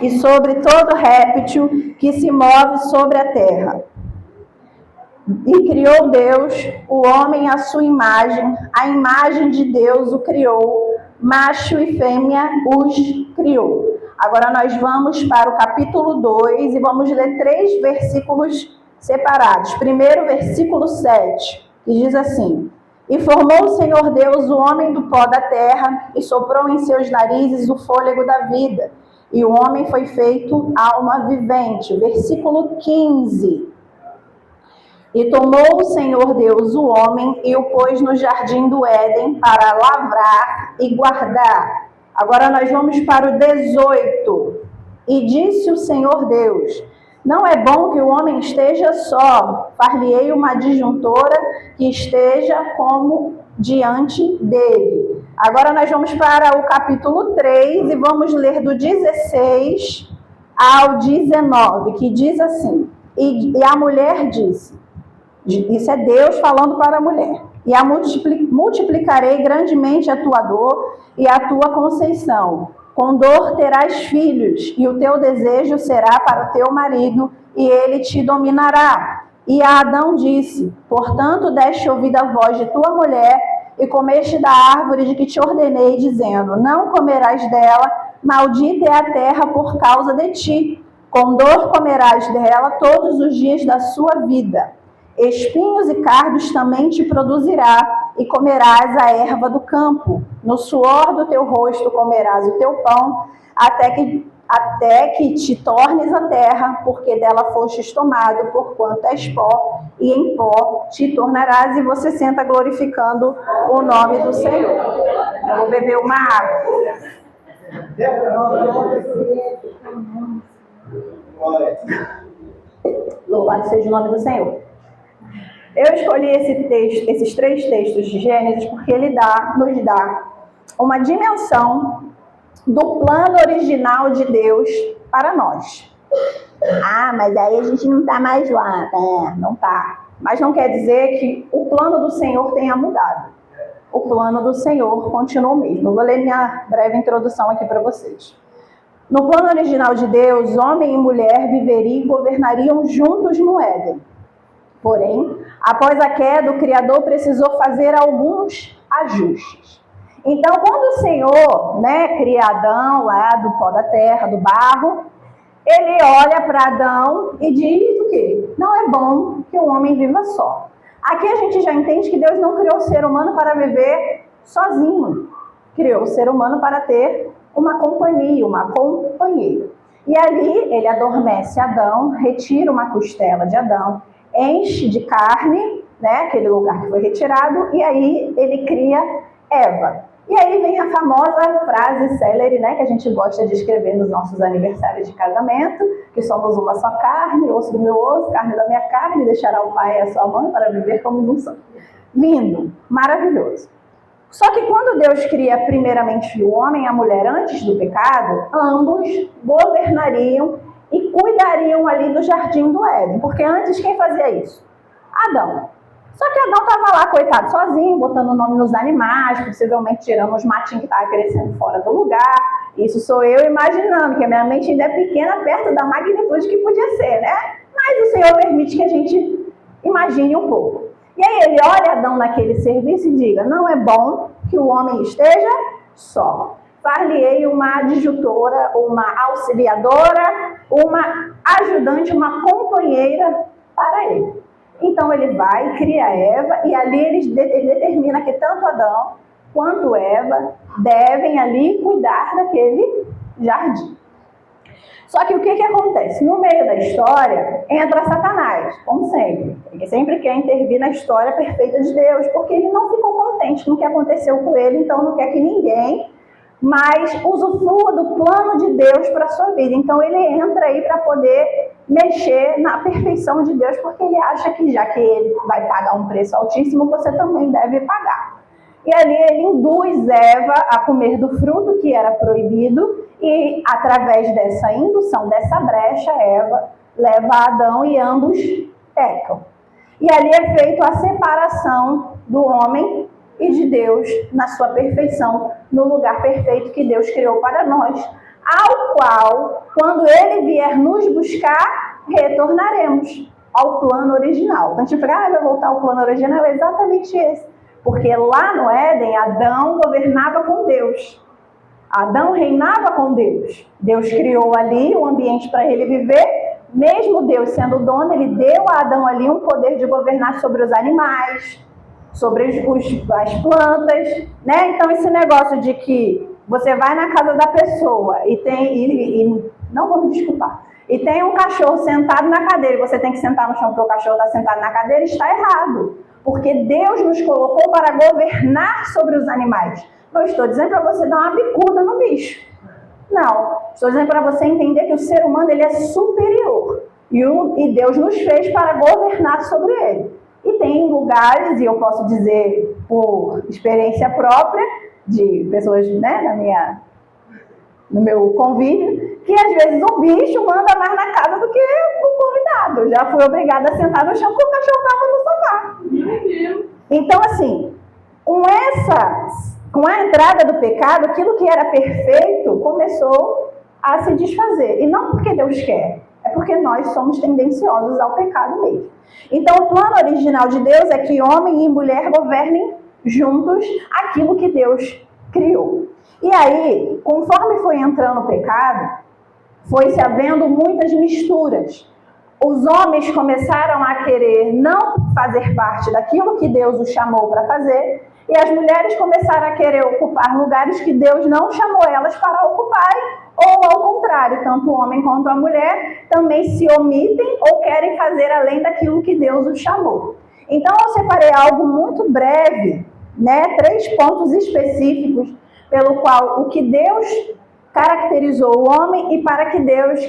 e sobre todo réptil que se move sobre a terra. E criou Deus o homem à sua imagem, a imagem de Deus o criou, macho e fêmea os criou. Agora nós vamos para o capítulo 2 e vamos ler 3 versículos separados. Primeiro, versículo 7, que diz assim: E formou o Senhor Deus o homem do pó da terra e soprou em seus narizes o fôlego da vida. E o homem foi feito alma vivente. Versículo 15. E tomou o Senhor Deus o homem e o pôs no jardim do Éden para lavrar e guardar. Agora nós vamos para o 18. E disse o Senhor Deus: Não é bom que o homem esteja só, far-lhe-ei uma adjuntora que esteja como diante dele. Agora nós vamos para o capítulo 3 e vamos ler do 16 ao 19, que diz assim: E a mulher disse, isso é Deus falando para a mulher: E a multiplicarei grandemente a tua dor e a tua conceição. Com dor terás filhos, e o teu desejo será para o teu marido, e ele te dominará. E a Adão disse: Portanto, deste ouvido a voz de tua mulher, e comeste da árvore de que te ordenei, dizendo: Não comerás dela, maldita é a terra por causa de ti. Com dor comerás dela todos os dias da sua vida. Espinhos e cardos também te produzirá, e comerás a erva do campo. No suor do teu rosto comerás o teu pão, até que te tornes a terra, porque dela fostes tomado, porquanto és pó, e em pó te tornarás. E você senta glorificando o nome do Senhor. Eu vou beber uma água. Louvado seja o nome do Senhor. Eu escolhi esses 3 textos de Gênesis porque ele nos dá uma dimensão do plano original de Deus para nós. Ah, mas aí a gente não está mais lá. Não está. Mas não quer dizer que o plano do Senhor tenha mudado. O plano do Senhor continua o mesmo. Eu vou ler minha breve introdução aqui para vocês. No plano original de Deus, homem e mulher viveriam e governariam juntos no Éden. Porém, após a queda, o Criador precisou fazer alguns ajustes. Então, quando o Senhor, cria Adão lá do pó da terra, do barro, ele olha para Adão e diz o quê? Não é bom que o homem viva só. Aqui a gente já entende que Deus não criou o ser humano para viver sozinho. Criou o ser humano para ter uma companhia, uma companheira. E ali ele adormece Adão, retira uma costela de Adão, enche de carne, aquele lugar que foi retirado, e aí ele cria Eva. E aí vem a famosa frase célere, que a gente gosta de escrever nos nossos aniversários de casamento, que somos uma só carne, osso do meu osso, carne da minha carne, deixará o pai e a sua mãe para viver como um só. Lindo, maravilhoso. Só que quando Deus cria primeiramente o homem e a mulher antes do pecado, ambos governariam e cuidariam ali do jardim do Éden. Porque antes quem fazia isso? Adão. Só que Adão estava lá, coitado, sozinho, botando o nome nos animais, possivelmente tirando os matinhos que estavam crescendo fora do lugar. Isso sou eu imaginando, que a minha mente ainda é pequena perto da magnitude que podia ser, Mas o Senhor permite que a gente imagine um pouco. E aí ele olha Adão naquele serviço e diga: não é bom que o homem esteja só. Far-lhe-ei uma adjuntora, uma auxiliadora, uma ajudante, uma companheira para ele. Então ele vai, cria Eva, e ali ele determina que tanto Adão quanto Eva devem ali cuidar daquele jardim. Só que o que acontece? No meio da história entra Satanás, como sempre. Ele sempre quer intervir na história perfeita de Deus, porque ele não ficou contente com o que aconteceu com ele, então não quer que ninguém mais usufrua do plano de Deus para a sua vida. Então ele entra aí para poder mexer na perfeição de Deus, porque ele acha que já que ele vai pagar um preço altíssimo, você também deve pagar. E ali ele induz Eva a comer do fruto que era proibido, e através dessa indução, dessa brecha, Eva leva Adão e ambos pecam. E ali é feita a separação do homem e de Deus na sua perfeição, no lugar perfeito que Deus criou para nós, ao qual, quando ele vier nos buscar, retornaremos ao plano original. Então a gente fala, vai voltar ao plano original, é exatamente esse. Porque lá no Éden, Adão governava com Deus. Adão reinava com Deus. Deus criou ali o ambiente para ele viver. Mesmo Deus sendo o dono, ele deu a Adão ali um poder de governar sobre os animais, sobre as plantas, né? Então esse negócio de que você vai na casa da pessoa e não vou me desculpar, e tem um cachorro sentado na cadeira e você tem que sentar no chão porque o cachorro está sentado na cadeira, está errado. Porque Deus nos colocou para governar sobre os animais. Não estou dizendo para você dar uma bicuda no bicho. Não. Estou dizendo para você entender que o ser humano ele é superior. E Deus nos fez para governar sobre ele. E tem lugares, e eu posso dizer por experiência própria, de pessoas, né, no meu convívio, que às vezes o bicho manda mais na casa do que o convidado. Eu já fui obrigada a sentar no chão porque o cachorro estava no sofá. Então, assim, com a entrada do pecado, aquilo que era perfeito começou a se desfazer. E não porque Deus quer, é porque nós somos tendenciosos ao pecado mesmo. Então, o plano original de Deus é que homem e mulher governem juntos aquilo que Deus criou. E aí, conforme foi entrando o pecado, foi se havendo muitas misturas. Os homens começaram a querer não fazer parte daquilo que Deus os chamou para fazer, e as mulheres começaram a querer ocupar lugares que Deus não chamou elas para ocupar, ou ao contrário, tanto o homem quanto a mulher também se omitem ou querem fazer além daquilo que Deus os chamou. Então eu separei algo muito breve, né, 3 pontos específicos pelo qual o que Deus caracterizou o homem e para que Deus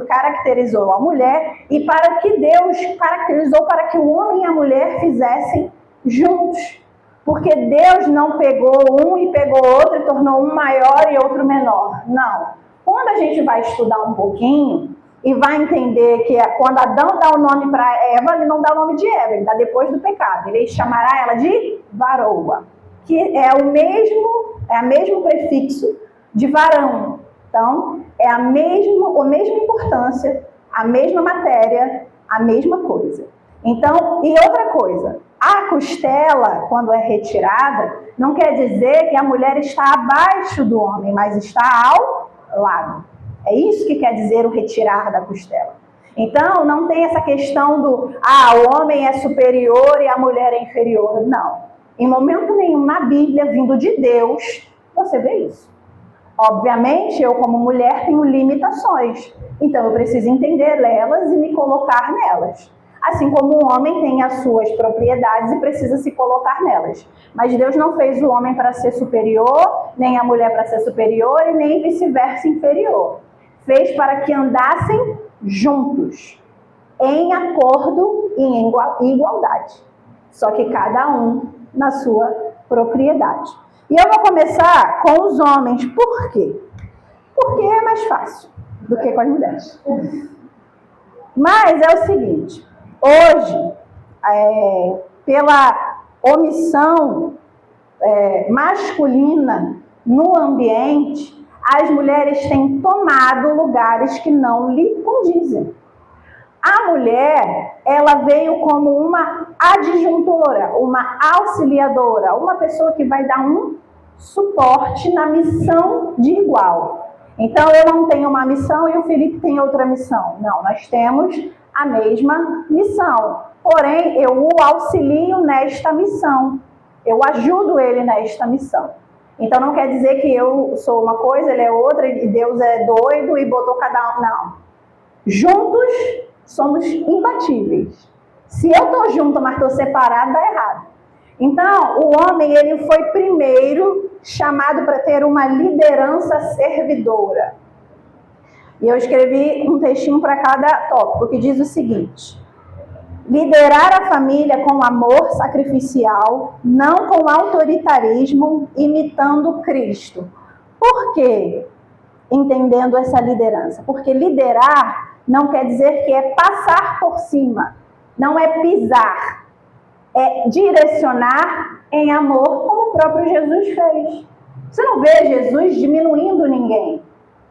caracterizou a mulher e para que Deus caracterizou para que o homem e a mulher fizessem juntos. Porque Deus não pegou um e pegou outro e tornou um maior e outro menor. Não. Quando a gente vai estudar um pouquinho e vai entender que quando Adão dá o nome para Eva, ele não dá o nome de Eva, ele dá depois do pecado. Ele chamará ela de varoa, que é o mesmo prefixo de varão. Então, é a mesma importância, a mesma matéria, a mesma coisa. Então, e outra coisa, a costela, quando é retirada, não quer dizer que a mulher está abaixo do homem, mas está ao lado. É isso que quer dizer o retirar da costela. Então, não tem essa questão do, o homem é superior e a mulher é inferior. Não. Em momento nenhum na Bíblia, vindo de Deus, você vê isso. Obviamente, eu como mulher tenho limitações. Então, eu preciso entender elas e me colocar nelas. Assim como o homem tem as suas propriedades e precisa se colocar nelas. Mas Deus não fez o homem para ser superior, nem a mulher para ser superior e nem vice-versa inferior. Fez para que andassem juntos, em acordo e em igualdade. Só que cada um na sua propriedade. E eu vou começar com os homens. Por quê? Porque é mais fácil do que com as mulheres. Mas é o seguinte, hoje, pela omissão masculina no ambiente, as mulheres têm tomado lugares que não lhe condizem. A mulher, ela veio como uma adjuntora, uma auxiliadora, uma pessoa que vai dar um suporte na missão de igual. Então, eu não tenho uma missão e o Felipe tem outra missão. Não, nós temos a mesma missão. Porém, eu o auxilio nesta missão. Eu ajudo ele nesta missão. Então, não quer dizer que eu sou uma coisa, ele é outra, e Deus é doido e botou cada um. Não. Juntos, somos imbatíveis. Se eu estou junto, mas estou separado, dá errado. Então, o homem, ele foi primeiro chamado para ter uma liderança servidora. E eu escrevi um textinho para cada tópico, que diz o seguinte: liderar a família com amor sacrificial, não com autoritarismo, imitando Cristo. Por quê? Entendendo essa liderança. Porque liderar não quer dizer que é passar por cima, não é pisar, é direcionar em amor, como o próprio Jesus fez. Você não vê Jesus diminuindo ninguém,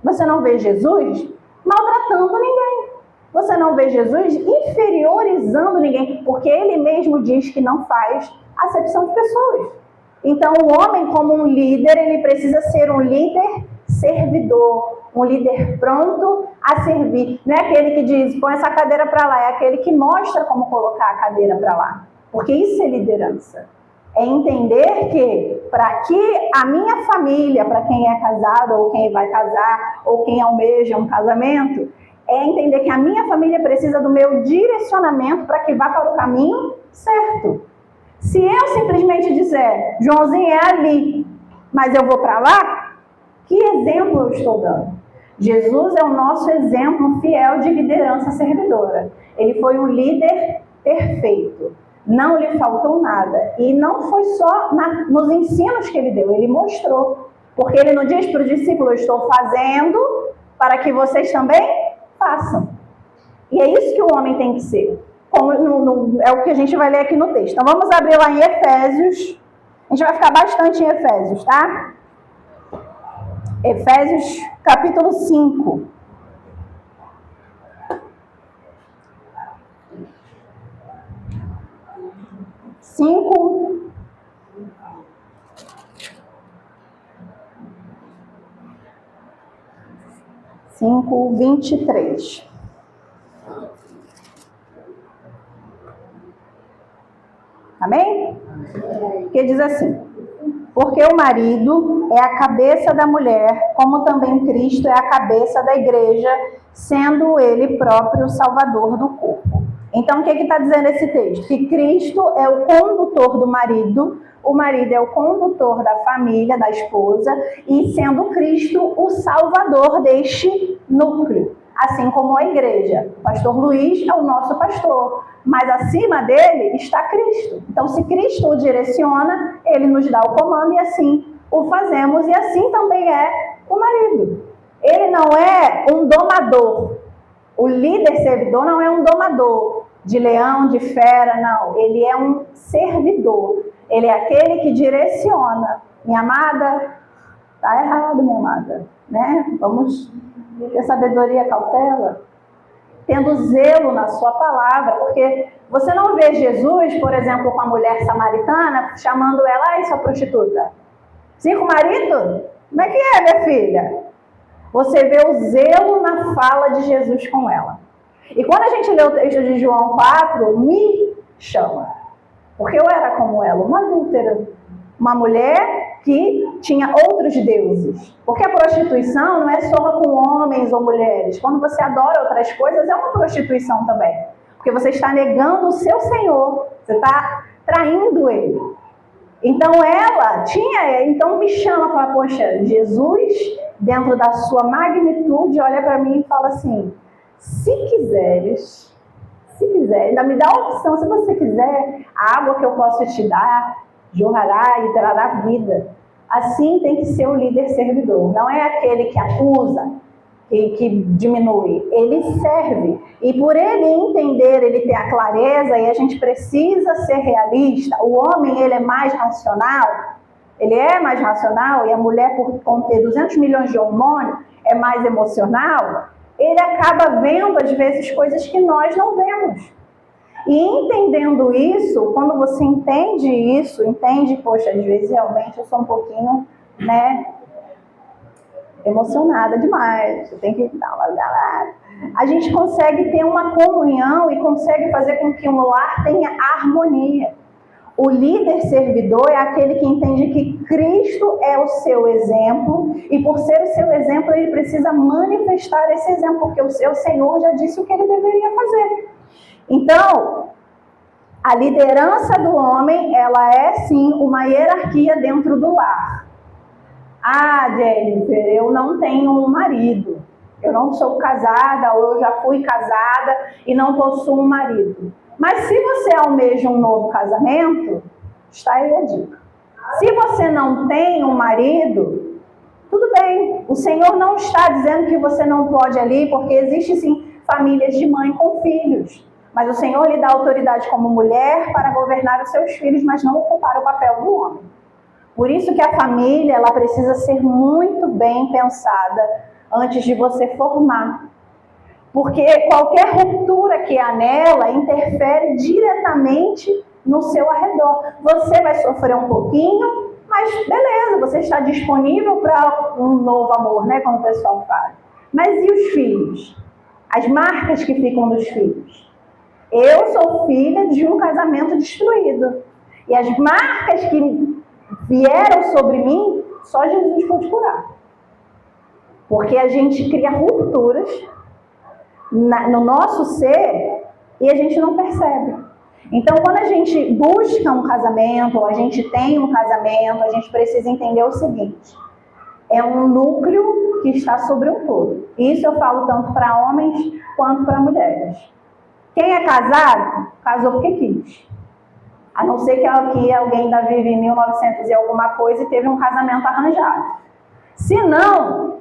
Você não vê Jesus maltratando ninguém. Você não vê Jesus inferiorizando ninguém, porque ele mesmo diz que não faz acepção de pessoas. Então, o homem, como um líder, ele precisa ser um líder servidor, um líder pronto a servir. Não é aquele que diz, põe essa cadeira para lá, é aquele que mostra como colocar a cadeira para lá. Porque isso é liderança. É entender que, para que a minha família, para quem é casado, ou quem vai casar, ou quem almeja um casamento, é entender que a minha família precisa do meu direcionamento para que vá para o caminho certo. Se eu simplesmente disser, Joãozinho é ali, mas eu vou para lá, que exemplo eu estou dando? Jesus é o nosso exemplo fiel de liderança servidora. Ele foi um líder perfeito. Não lhe faltou nada. E não foi só nos ensinos que ele deu, ele mostrou. Porque ele não diz para os discípulos, eu estou fazendo para que vocês também façam. E é isso que o homem tem que ser. Como é o que a gente vai ler aqui no texto. Então vamos abrir lá em Efésios. A gente vai ficar bastante em Efésios, tá? Efésios capítulo 5. Cinco, 23. Amém? Que diz assim: porque o marido é a cabeça da mulher, como também Cristo é a cabeça da igreja, sendo ele próprio o salvador do corpo. Então, o que está dizendo esse texto? Que Cristo é o condutor do marido, o marido é o condutor da família, da esposa, e sendo Cristo o salvador deste núcleo. Assim como a igreja. O pastor Luiz é o nosso pastor, mas acima dele está Cristo. Então, se Cristo o direciona, ele nos dá o comando e assim o fazemos. E assim também é o marido. Ele não é um domador. O líder servidor não é um domador de leão, de fera, não. Ele é um servidor. Ele é aquele que direciona. Minha amada, está errado, minha amada. Né? Vamos ter sabedoria, cautela. Tendo zelo na sua palavra, porque você não vê Jesus, por exemplo, com a mulher samaritana, chamando ela, ai, sua prostituta. 5 maridos? Como é que é, minha filha? Você vê o zelo na fala de Jesus com ela. E quando a gente lê o texto de João 4, me chama. Porque eu era como ela, uma adúltera. Uma mulher que tinha outros deuses. Porque a prostituição não é só com homens ou mulheres. Quando você adora outras coisas, é uma prostituição também. Porque você está negando o seu Senhor. Você está traindo Ele. Então ela tinha, então me chama e fala, poxa, Jesus, dentro da sua magnitude, olha para mim e fala assim, se quiseres, ainda me dá a opção, se você quiser, a água que eu posso te dar, jorrará e trará vida. Assim tem que ser o líder servidor, não é aquele que acusa, que diminui, ele serve. E por ele entender, ele ter a clareza, e a gente precisa ser realista, o homem ele é mais racional, e a mulher, por conter 200 milhões de hormônios, é mais emocional, ele acaba vendo às vezes coisas que nós não vemos. E entendendo isso, quando você entende, poxa, às vezes realmente eu sou um pouquinho, emocionada demais, você tem que dar uma galera. A gente consegue ter uma comunhão e consegue fazer com que um lar tenha harmonia. O líder servidor é aquele que entende que Cristo é o seu exemplo e por ser o seu exemplo ele precisa manifestar esse exemplo, porque o seu Senhor já disse o que ele deveria fazer. Então, a liderança do homem, ela é sim uma hierarquia dentro do lar. Ah, Jennifer, eu não tenho um marido, eu não sou casada ou eu já fui casada e não possuo um marido. Mas se você almeja um novo casamento, está aí a dica. Se você não tem um marido, tudo bem. O Senhor não está dizendo que você não pode ali, porque existe sim famílias de mãe com filhos. Mas o Senhor lhe dá autoridade como mulher para governar os seus filhos, mas não ocupar o papel do homem. Por isso que a família ela precisa ser muito bem pensada, antes de você formar. Porque qualquer ruptura que há nela interfere diretamente no seu arredor. Você vai sofrer um pouquinho, mas beleza, você está disponível para um novo amor, né, como o pessoal fala. Mas e os filhos? As marcas que ficam dos filhos? Eu sou filha de um casamento destruído. E as marcas que vieram sobre mim, só Jesus pode curar. Porque a gente cria rupturas no nosso ser e a gente não percebe. Então, quando a gente busca um casamento, ou a gente tem um casamento, a gente precisa entender o seguinte: é um núcleo que está sobre um todo. Isso eu falo tanto para homens quanto para mulheres. Quem é casado, casou porque quis. A não ser que aqui alguém ainda vive em 1900 e alguma coisa e teve um casamento arranjado. Se não,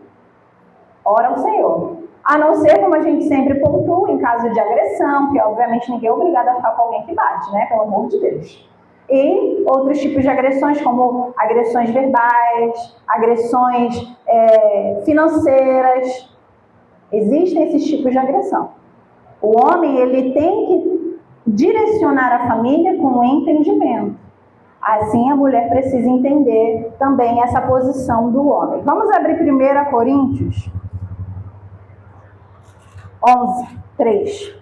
ora ao Senhor. A não ser, como a gente sempre pontua, em caso de agressão, que obviamente ninguém é obrigado a ficar com alguém que bate, né? Pelo amor de Deus. E outros tipos de agressões, como agressões verbais, agressões financeiras. Existem esses tipos de agressão. O homem, ele tem que direcionar a família com entendimento. Assim, a mulher precisa entender também essa posição do homem. Vamos abrir 1 Coríntios 11, 3.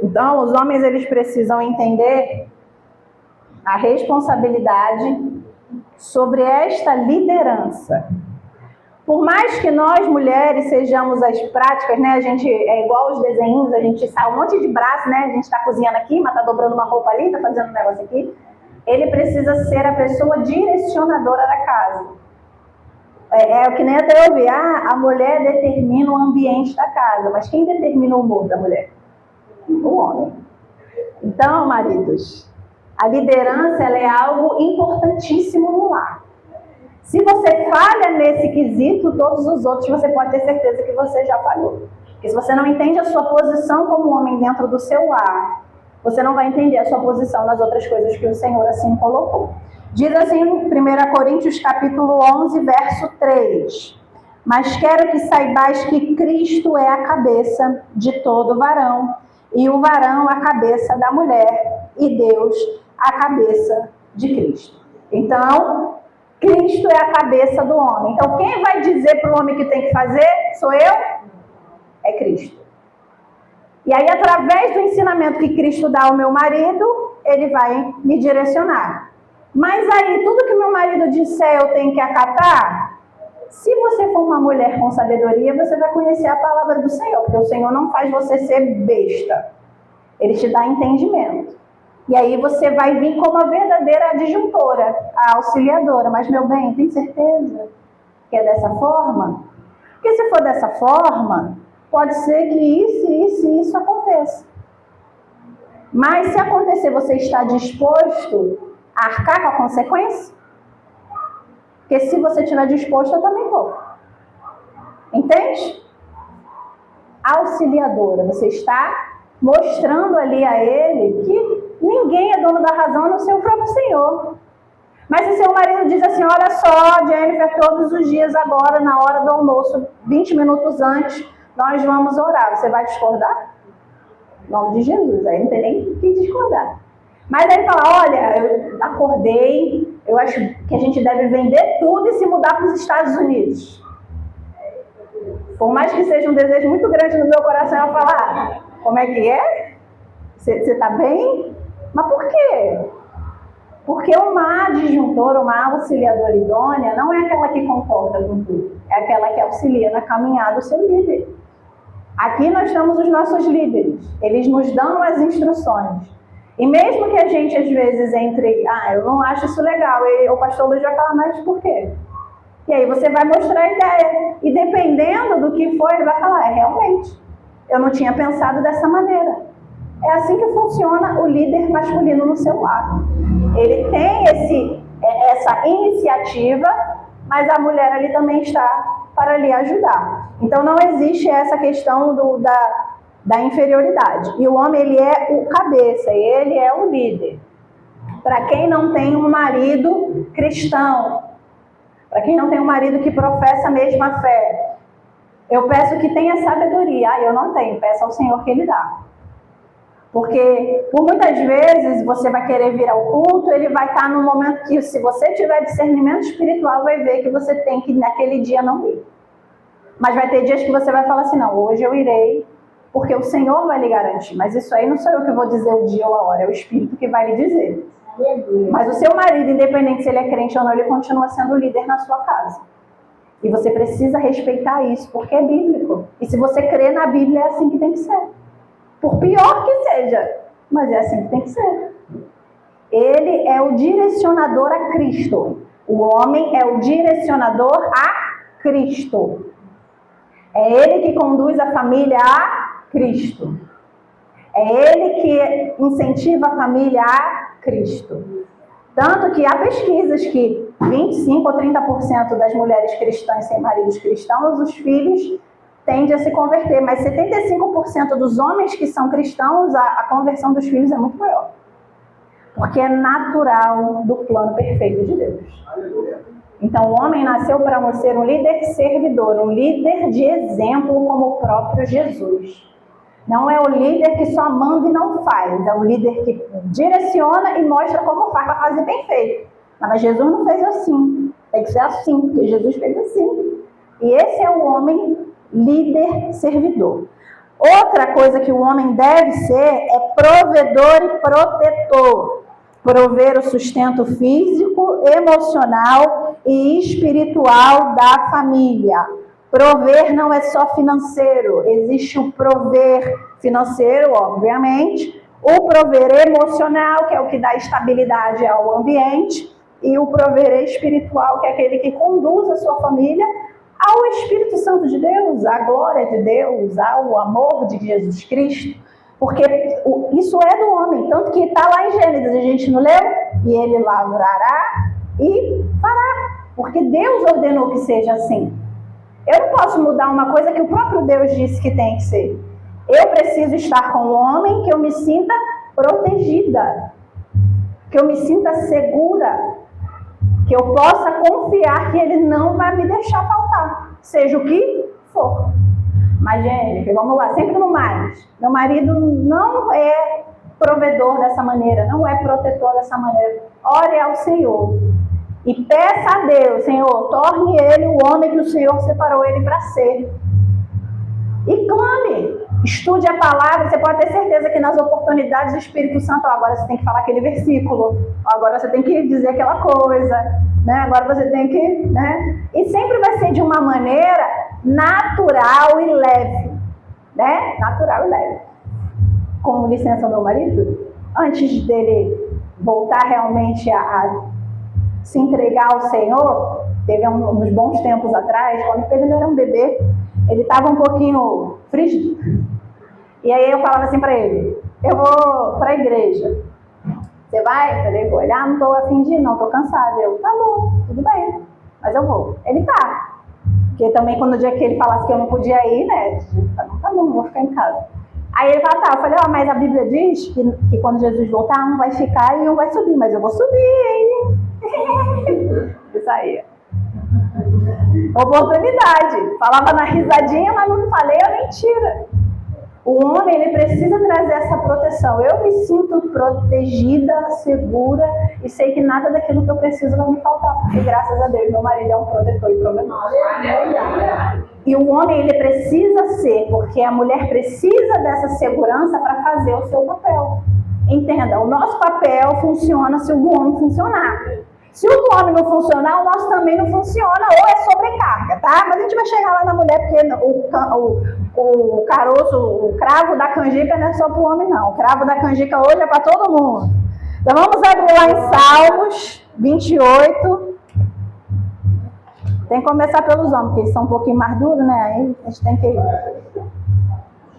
Então, os homens, eles precisam entender a responsabilidade sobre esta liderança. Por mais que nós, mulheres, sejamos as práticas, né? A gente é igual aos desenhos, a gente sai um monte de braço, né? A gente está cozinhando aqui, mas está dobrando uma roupa ali, está fazendo um negócio aqui. Ele precisa ser a pessoa direcionadora da casa. É o que nem até eu ouvi, a mulher determina o ambiente da casa, mas quem determina o humor da mulher? O homem. Então, maridos, a liderança, ela é algo importantíssimo no lar. Se você falha nesse quesito, todos os outros você pode ter certeza que você já falhou. Porque se você não entende a sua posição como homem dentro do seu lar, você não vai entender a sua posição nas outras coisas que o Senhor assim colocou. Diz assim em 1 Coríntios capítulo 11, verso 3. Mas quero que saibais que Cristo é a cabeça de todo varão, e o varão a cabeça da mulher, e Deus a cabeça de Cristo. Então, Cristo é a cabeça do homem. Então, quem vai dizer para o homem que tem que fazer? Sou eu? É Cristo. E aí, através do ensinamento que Cristo dá ao meu marido, ele vai me direcionar. Mas aí, tudo que meu marido disser, eu tenho que acatar? Se você for uma mulher com sabedoria, você vai conhecer a palavra do Senhor, porque o Senhor não faz você ser besta. Ele te dá entendimento. E aí você vai vir como a verdadeira adjuntora, a auxiliadora. Mas, meu bem, tem certeza que é dessa forma? Porque se for dessa forma, pode ser que isso e isso aconteça. Mas se acontecer, você está disposto a arcar com a consequência? Porque se você estiver disposto, eu também vou. Entende? Auxiliadora, você está mostrando ali a ele que ninguém é dono da razão a não ser o próprio Senhor. Mas se seu marido diz assim, olha só, Jennifer, todos os dias agora, na hora do almoço, 20 minutos antes, nós vamos orar. Você vai discordar? Em nome de Jesus, aí não tem nem que discordar. Mas aí fala, olha, eu acordei, eu acho que a gente deve vender tudo e se mudar para os Estados Unidos. Por mais que seja um desejo muito grande no meu coração, eu falar, como é que é? Você está bem? Mas por quê? Porque uma adjuntora, uma auxiliadora idônea, não é aquela que concorda com tudo. É aquela que auxilia na caminhada do seu líder. Aqui nós temos os nossos líderes. Eles nos dão as instruções. E mesmo que a gente, às vezes, entre... eu não acho isso legal. E o pastor Luiz vai falar, mas por quê? E aí você vai mostrar a ideia. E dependendo do que for, ele vai falar, realmente, eu não tinha pensado dessa maneira. É assim que funciona o líder masculino no seu lar. Ele tem essa iniciativa, mas a mulher ali também está para lhe ajudar. Então não existe essa questão da inferioridade. E o homem, ele é o cabeça, ele é o líder. Para quem não tem um marido cristão, para quem não tem um marido que professa a mesma fé, eu peço que tenha sabedoria. Eu não tenho, peço ao Senhor que Ele dá. Porque, por muitas vezes, você vai querer vir ao culto, ele vai estar no momento que, se você tiver discernimento espiritual, vai ver que você tem que, naquele dia, não ir. Mas vai ter dias que você vai falar assim, não, hoje eu irei, porque o Senhor vai lhe garantir. Mas isso aí não sou eu que vou dizer o dia ou a hora, é o Espírito que vai lhe dizer. Mas o seu marido, independente se ele é crente ou não, ele continua sendo o líder na sua casa. E você precisa respeitar isso, porque é bíblico. E se você crê na Bíblia, é assim que tem que ser. Por pior que seja, mas é assim que tem que ser. Ele é o direcionador a Cristo. O homem é o direcionador a Cristo. É ele que conduz a família a Cristo. É ele que incentiva a família a Cristo. Tanto que há pesquisas que 25 ou 30% das mulheres cristãs sem maridos cristãos, os filhos tendem a se converter. Mas 75% dos homens que são cristãos, a conversão dos filhos é muito maior. Porque é natural do plano perfeito de Deus. Então o homem nasceu para ser um líder servidor, um líder de exemplo como o próprio Jesus. Não é o líder que só manda e não faz, é o líder que direciona e mostra como faz para fazer bem feito. Mas Jesus não fez assim, tem que ser assim, porque Jesus fez assim. E esse é o homem líder servidor. Outra coisa que o homem deve ser é provedor e protetor. Prover o sustento físico, emocional e espiritual da família. Prover não é só financeiro, existe o prover financeiro, obviamente, o prover emocional, que é o que dá estabilidade ao ambiente, e o prover espiritual, que é aquele que conduz a sua família ao Espírito Santo de Deus, à glória de Deus, ao amor de Jesus Cristo, porque isso é do homem, tanto que está lá em Gênesis, a gente não leu? E ele lavrará e fará, porque Deus ordenou que seja assim. Eu não posso mudar uma coisa que o próprio Deus disse que tem que ser. Eu preciso estar com um homem que eu me sinta protegida, que eu me sinta segura, que eu possa confiar que ele não vai me deixar faltar, seja o que for. Mas, Jennifer, vamos lá, sempre no mais. Meu marido não é provedor dessa maneira, não é protetor dessa maneira. Ore ao Senhor. E peça a Deus, Senhor, torne ele o homem que o Senhor separou ele para ser. E clame, estude a palavra, você pode ter certeza que nas oportunidades do Espírito Santo, agora você tem que falar aquele versículo, agora você tem que dizer aquela coisa, né? Agora você tem que, né? E sempre vai ser de uma maneira natural e leve, né? Natural e leve. Com licença, meu marido, antes dele voltar realmente a se entregar ao Senhor, teve uns bons tempos atrás, quando ele era um bebê, ele estava um pouquinho frígido. E aí eu falava assim para ele, eu vou para a igreja. Você vai? Ele vou. Ele, não estou a fim de ir, não, estou cansada. Eu, tá bom, tudo bem, mas eu vou. Ele tá. Porque também quando o dia que ele falasse que eu não podia ir, né, tá bom, vou ficar em casa. Aí ele fala, tá, eu falei, mas a Bíblia diz que quando Jesus voltar, um vai ficar e um vai subir, mas eu vou subir, hein? Isso aí. Oportunidade. Falava na risadinha, mas não falei a mentira. O homem, ele precisa trazer essa proteção. Eu me sinto protegida, segura e sei que nada daquilo que eu preciso vai me faltar, porque graças a Deus meu marido é um protetor e provedor. E o homem, ele precisa ser, porque a mulher precisa dessa segurança para fazer o seu papel. Entenda, o nosso papel funciona se o do homem funcionar. Se o do homem não funcionar, o nosso também não funciona, ou é sobrecarga, tá? Mas a gente vai chegar lá na mulher, porque o caroço, o cravo da canjica não é só para o homem, não. O cravo da canjica hoje é para todo mundo. Então vamos abrir lá em Salmos 28. Tem que começar pelos homens, porque eles são um pouquinho mais duros, né? Aí a gente tem que...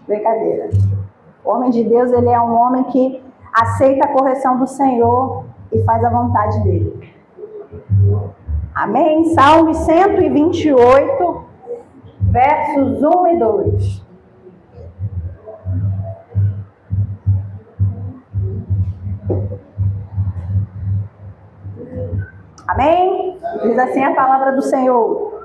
Brincadeira. O homem de Deus, ele é um homem que aceita a correção do Senhor e faz a vontade dele. Amém? Salmos 128, versos 1 e 2. Amém? Diz assim a palavra do Senhor.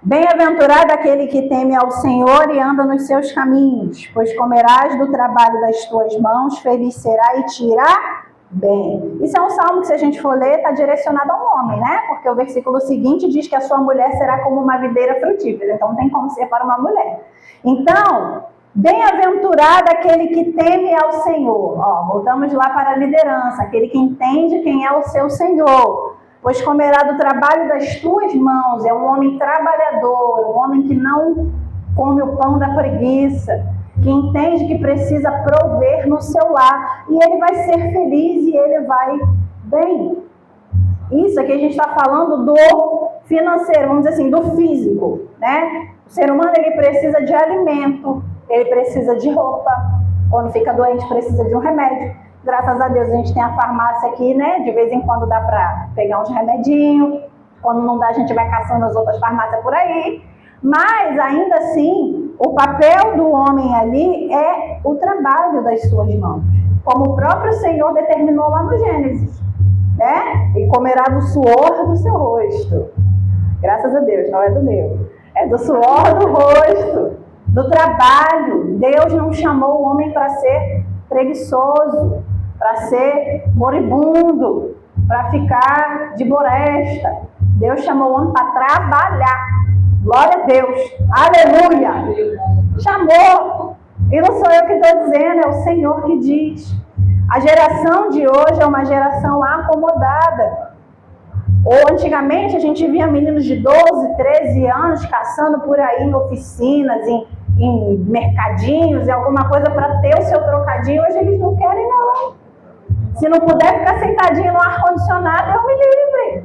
Bem-aventurado aquele que teme ao Senhor e anda nos seus caminhos, pois comerás do trabalho das tuas mãos, feliz será e te irá bem. Isso é um salmo que, se a gente for ler, está direcionado ao homem, né? Porque o versículo seguinte diz que a sua mulher será como uma videira frutífera, então não tem como ser para uma mulher. Então, bem-aventurado aquele que teme ao Senhor. Voltamos lá para a liderança, aquele que entende quem é o seu Senhor. Pois comerá do trabalho das tuas mãos. É um homem trabalhador, um homem que não come o pão da preguiça, que entende que precisa prover no seu lar. E ele vai ser feliz e ele vai bem. Isso aqui a gente está falando do financeiro, vamos dizer assim, do físico, né? O ser humano, ele precisa de alimento, ele precisa de roupa. Quando fica doente, precisa de um remédio. Graças a Deus a gente tem a farmácia aqui, né? De vez em quando dá para pegar uns remedinhos. Quando não dá, a gente vai caçando as outras farmácias por aí. Mas, ainda assim, o papel do homem ali é o trabalho das suas mãos. Como o próprio Senhor determinou lá no Gênesis, né? E comerá do suor do seu rosto. Graças a Deus, não é do meu. É do suor do rosto, do trabalho. Deus não chamou o homem para ser preguiçoso, para ser moribundo, para ficar de boresta. Deus chamou o homem para trabalhar. Glória a Deus. Aleluia. Chamou. E não sou eu que estou dizendo, é o Senhor que diz. A geração de hoje é uma geração acomodada. Ou antigamente a gente via meninos de 12, 13 anos caçando por aí em oficinas, em mercadinhos e alguma coisa para ter o seu trocadinho. Hoje eles não querem, não. Se não puder ficar sentadinho no ar-condicionado, eu me livre.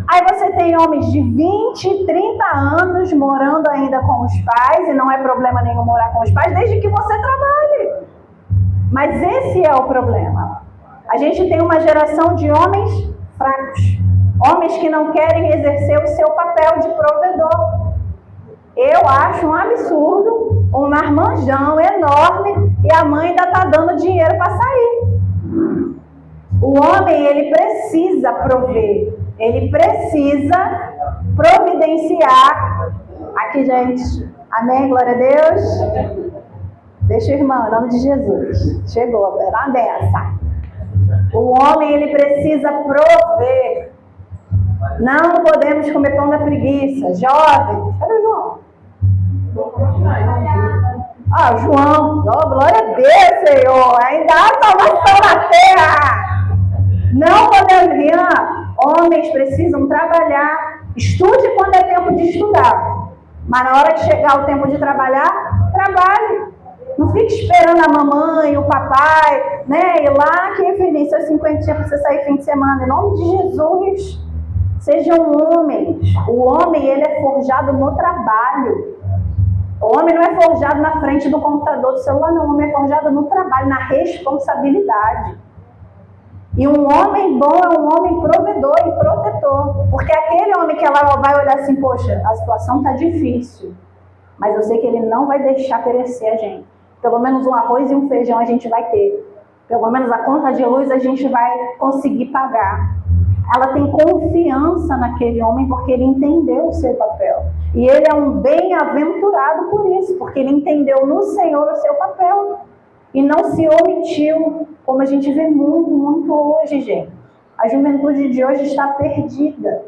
Aí você tem homens de 20, 30 anos morando ainda com os pais, e não é problema nenhum morar com os pais, desde que você trabalhe. Mas esse é o problema. A gente tem uma geração de homens fracos, homens que não querem exercer o seu papel de provedor. Eu acho um absurdo um marmanjão enorme e a mãe ainda está dando dinheiro para sair. O homem, ele precisa prover, ele precisa providenciar. Aqui, gente, amém, glória a Deus. Deixa o irmão, em nome de Jesus. Chegou, era uma dessa. O homem, ele precisa prover. Não podemos comer pão da preguiça. Jovem, cadê o João? Ah, João, oh, glória a Deus, Senhor. Ainda há salvação na terra. Não podemos vir. Homens precisam trabalhar. Estude quando é tempo de estudar. Mas na hora que chegar o tempo de trabalhar, trabalhe. Não fique esperando a mamãe, o papai, né? Ir lá, que feliz, seus 50 dias para você sair fim de semana. Em nome de Jesus, sejam homens. O homem, ele é forjado no trabalho. O homem não é forjado na frente do computador, do celular, não. O homem é forjado no trabalho, na responsabilidade. E um homem bom é um homem provedor e protetor. Porque aquele homem que ela vai olhar assim, poxa, a situação está difícil, mas eu sei que ele não vai deixar perecer a gente. Pelo menos um arroz e um feijão a gente vai ter. Pelo menos a conta de luz a gente vai conseguir pagar. Ela tem confiança naquele homem porque ele entendeu o seu papel. E ele é um bem-aventurado por isso, porque ele entendeu no Senhor o seu papel. E não se omitiu, como a gente vê muito hoje, gente. A juventude de hoje está perdida.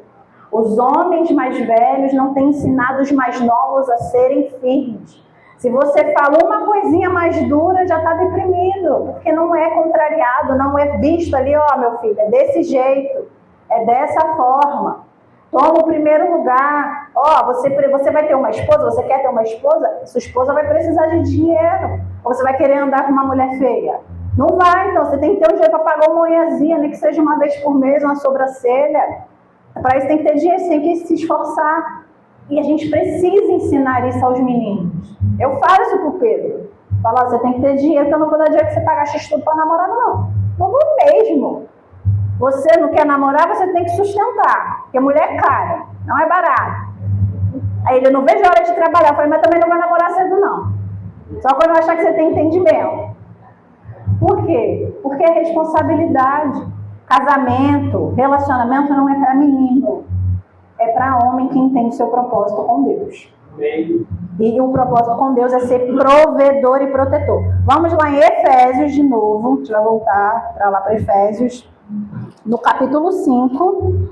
Os homens mais velhos não têm ensinado os mais novos a serem firmes. Se você falou uma coisinha mais dura, já está deprimido, porque não é contrariado, não é visto ali, ó, meu filho, é desse jeito, é dessa forma. Toma o primeiro lugar. Ó, você vai ter uma esposa, você quer ter uma esposa? Sua esposa vai precisar de dinheiro. Ou você vai querer andar com uma mulher feia? Não vai, então. Você tem que ter um dinheiro para pagar uma unhazinha, nem que seja uma vez por mês, uma sobrancelha. Para isso tem que ter dinheiro, você tem que se esforçar. E a gente precisa ensinar isso aos meninos. Eu falo isso pro Pedro. Falo, você tem que ter dinheiro, então eu não vou dar dinheiro que você pagar x-tudo para namorar, não. Não vou mesmo. Você não quer namorar, você tem que sustentar. Porque mulher é cara, não é barato. Aí ele, não vejo a hora de trabalhar. Eu falei, mas também não vai namorar cedo, não. Só quando eu achar que você tem entendimento. Por quê? Porque é responsabilidade. Casamento, relacionamento não é para menino. É para homem que entende seu propósito com Deus. E o propósito com Deus é ser provedor e protetor. Vamos lá em Efésios de novo. A gente vai voltar para lá para Efésios, no capítulo 5.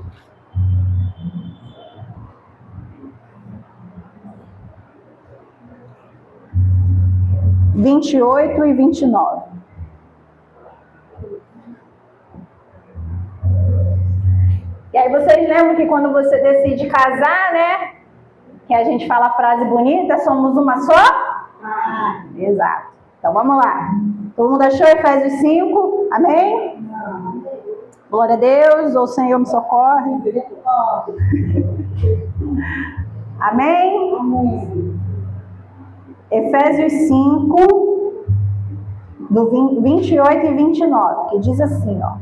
Vinte e 28 e 29. E aí vocês lembram que quando você decide casar, né? Que a gente fala a frase bonita, somos uma só? Exato. Então vamos lá. Todo mundo achou Efésios 5? Amém? Glória a Deus, ou o Senhor me socorre. Amém? Efésios 5, do 28 e 29, que diz assim, ó.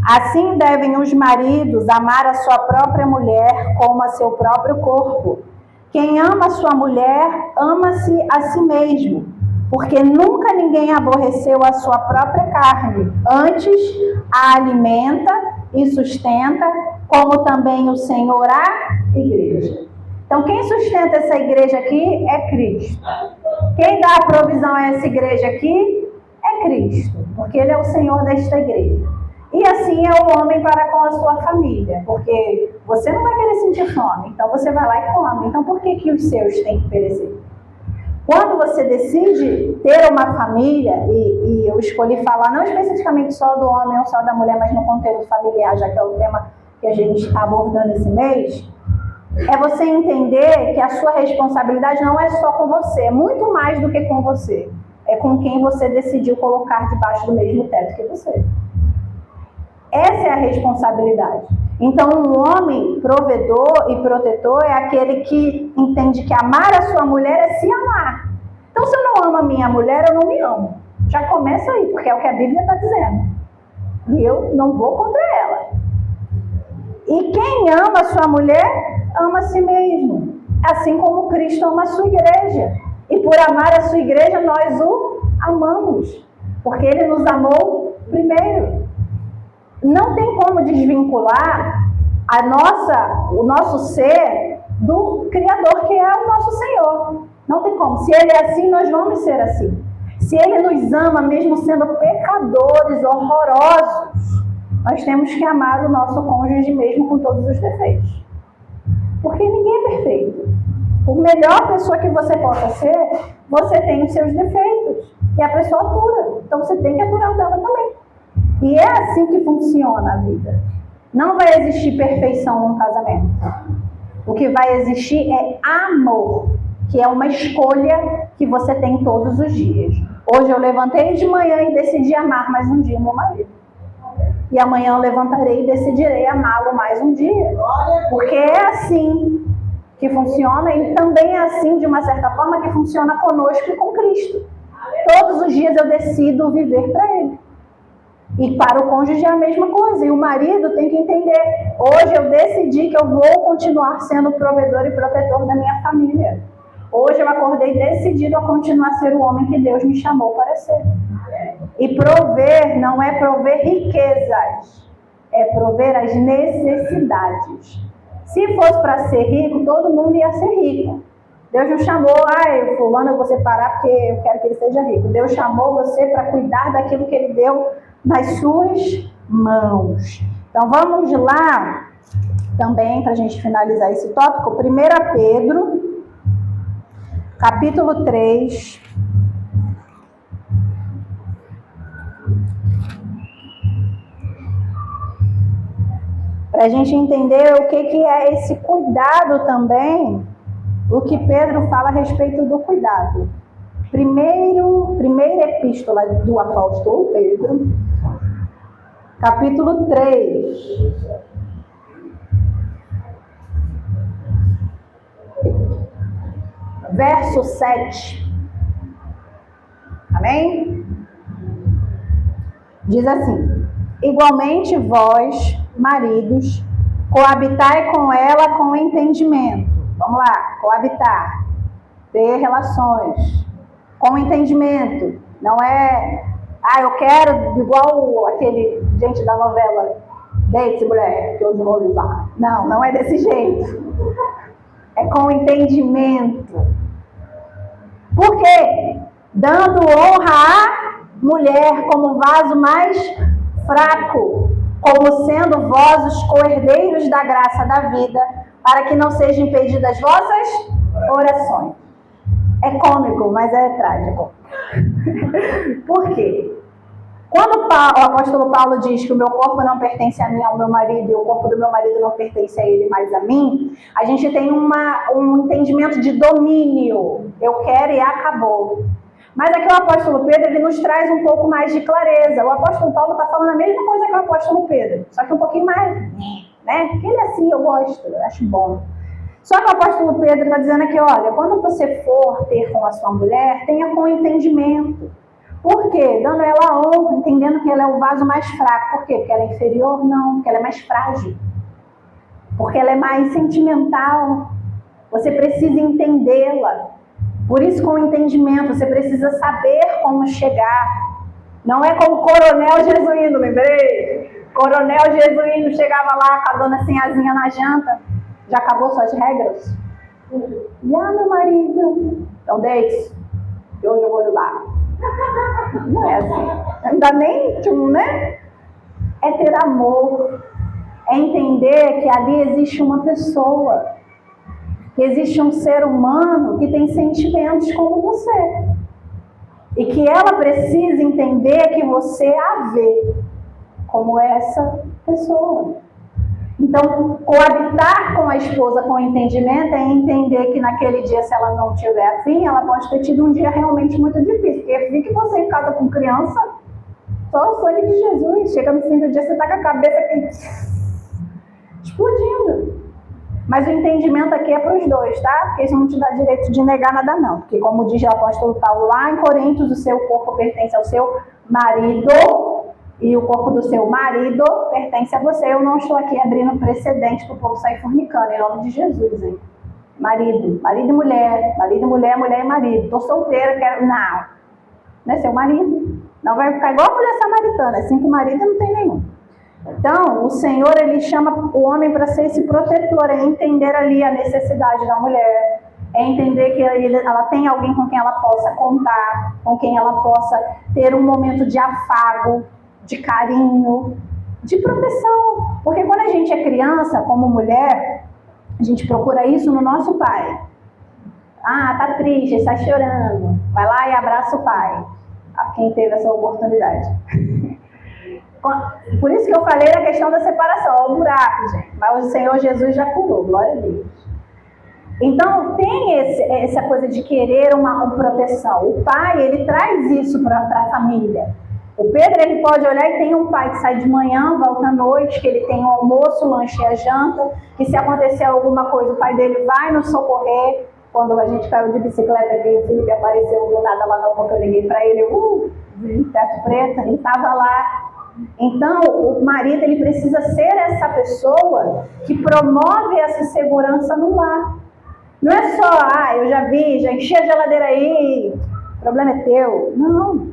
Assim devem os maridos amar a sua própria mulher como a seu próprio corpo. Quem ama a sua mulher, ama-se a si mesmo, porque nunca ninguém aborreceu a sua própria carne, antes a alimenta e sustenta, como também o Senhor a igreja. Então, quem sustenta essa igreja aqui é Cristo. Quem dá a provisão a essa igreja aqui é Cristo, porque Ele é o Senhor desta igreja. E assim é o homem para com a sua família, porque você não vai querer sentir fome, então você vai lá e come. Então, por que os seus têm que perecer? Quando você decide ter uma família, e eu escolhi falar não especificamente só do homem ou só da mulher, mas no conteúdo familiar, já que é o tema que a gente está abordando esse mês, é você entender que a sua responsabilidade não é só com você, é muito mais do que com você. É com quem você decidiu colocar debaixo do mesmo teto que você. Essa é a responsabilidade. Então, um homem provedor e protetor é aquele que entende que amar a sua mulher é se amar. Então, se eu não amo a minha mulher, eu não me amo. Já começa aí, porque é o que a Bíblia está dizendo. E eu não vou contra ela. E quem ama a sua mulher, ama a si mesmo. Assim como Cristo ama a sua igreja. E por amar a sua igreja, nós o amamos. Porque Ele nos amou primeiro. Não tem como desvincular o nosso ser do Criador, que é o nosso Senhor. Não tem como. Se Ele é assim, nós vamos ser assim. Se Ele nos ama, mesmo sendo pecadores, horrorosos, nós temos que amar o nosso cônjuge mesmo com todos os defeitos. Porque ninguém é perfeito. Por melhor pessoa que você possa ser, você tem os seus defeitos. E a pessoa atura. Então você tem que aturar o dela também. E é assim que funciona a vida. Não vai existir perfeição num casamento. O que vai existir é amor, que é uma escolha que você tem todos os dias. Hoje eu levantei de manhã e decidi amar mais um dia meu marido. E amanhã eu levantarei e decidirei amá-lo mais um dia. Porque é assim que funciona e também é assim, de uma certa forma, que funciona conosco e com Cristo. Todos os dias eu decido viver para Ele. E para o cônjuge é a mesma coisa. E o marido tem que entender. Hoje eu decidi que eu vou continuar sendo provedor e protetor da minha família. Hoje eu acordei decidido a continuar a ser o homem que Deus me chamou para ser. E prover não é prover riquezas. É prover as necessidades. Se fosse para ser rico, todo mundo ia ser rico. Deus não chamou, fulano eu vou separar porque eu quero que ele seja rico. Deus chamou você para cuidar daquilo que Ele deu nas suas mãos. Então vamos lá, também para a gente finalizar esse tópico, 1 Pedro, capítulo 3. Para a gente entender o que é esse cuidado também, o que Pedro fala a respeito do cuidado. Primeira epístola do apóstolo Pedro, capítulo 3. Verso 7. Amém? Diz assim: igualmente vós, maridos, coabitai com ela com entendimento. Vamos lá, coabitar, ter relações com entendimento. Não é Eu quero igual aquele gente da novela, deite, mulher, que eu vou usar. Não, não é desse jeito. É com entendimento. Por quê? Dando honra à mulher como vaso mais fraco, como sendo vós os co-herdeiros da graça da vida, para que não sejam impedidas vossas orações. É cômico, mas é trágico. Por quê? Quando o apóstolo Paulo diz que o meu corpo não pertence a mim, ao meu marido, e o corpo do meu marido não pertence a ele, mas a mim, a gente tem um entendimento de domínio. Eu quero e acabou. Mas aqui o apóstolo Pedro, ele nos traz um pouco mais de clareza. O apóstolo Paulo está falando a mesma coisa que o apóstolo Pedro, só que um pouquinho mais, né? Porque ele é assim, eu gosto, eu acho bom. Só que o apóstolo Pedro está dizendo aqui, olha, quando você for ter com a sua mulher, tenha com entendimento. Por quê? Dando ela a honra, entendendo que ela é o vaso mais fraco. Por quê? Porque ela é inferior? Não, porque ela é mais frágil. Porque ela é mais sentimental. Você precisa entendê-la. Por isso, com entendimento, você precisa saber como chegar. Não é como o coronel jesuíno, lembrei? Coronel jesuíno chegava lá com a dona Sinhazinha na janta. Já acabou suas regras? Já, meu marido. Então, deite. E hoje eu vou ajudar. Não é assim. Ainda nem, né? É ter amor. É entender que ali existe uma pessoa. Que existe um ser humano que tem sentimentos como você. E que ela precisa entender que você a vê como essa pessoa. Então, coabitar com a esposa com entendimento é entender que naquele dia, se ela não tiver afim, ela pode ter tido um dia realmente muito difícil. Porque fique você em casa com criança, só o sangue de Jesus. Chega no fim do dia, você está com a cabeça aqui explodindo. Mas o entendimento aqui é para os dois, tá? Porque isso não te dá direito de negar nada, não. Porque como diz o apóstolo Paulo lá em Coríntios, o seu corpo pertence ao seu marido e o corpo do seu marido pertence a você. Eu não estou aqui abrindo precedente para o povo sair fornicando, em nome de Jesus, hein? Marido e mulher, mulher e marido. Estou solteira, quero... Não é seu marido. Não vai ficar igual a mulher samaritana, 5 maridos não tem nenhum. Então, o Senhor, ele chama o homem para ser esse protetor, é entender ali a necessidade da mulher, é entender que ela tem alguém com quem ela possa contar, com quem ela possa ter um momento de afago, de carinho, de proteção. Porque quando a gente é criança, como mulher, a gente procura isso no nosso pai. Tá triste, está chorando. Vai lá e abraça o pai. Quem teve essa oportunidade. Por isso que eu falei na questão da separação. Olha o buraco, gente. Mas o Senhor Jesus já curou, glória a Deus. Então, tem essa coisa de querer uma proteção. O pai, ele traz isso para a família. O Pedro, ele pode olhar e tem um pai que sai de manhã, volta à noite, que ele tem o almoço, o lanche e a janta, que se acontecer alguma coisa, o pai dele vai nos socorrer. Quando a gente caiu de bicicleta aqui, o Felipe apareceu do nada lá na rua que eu liguei para ele, teto preto, ele estava lá. Então, o marido, ele precisa ser essa pessoa que promove essa segurança no lar. Não é só, eu já vi, já enchi a geladeira aí, o problema é teu. Não.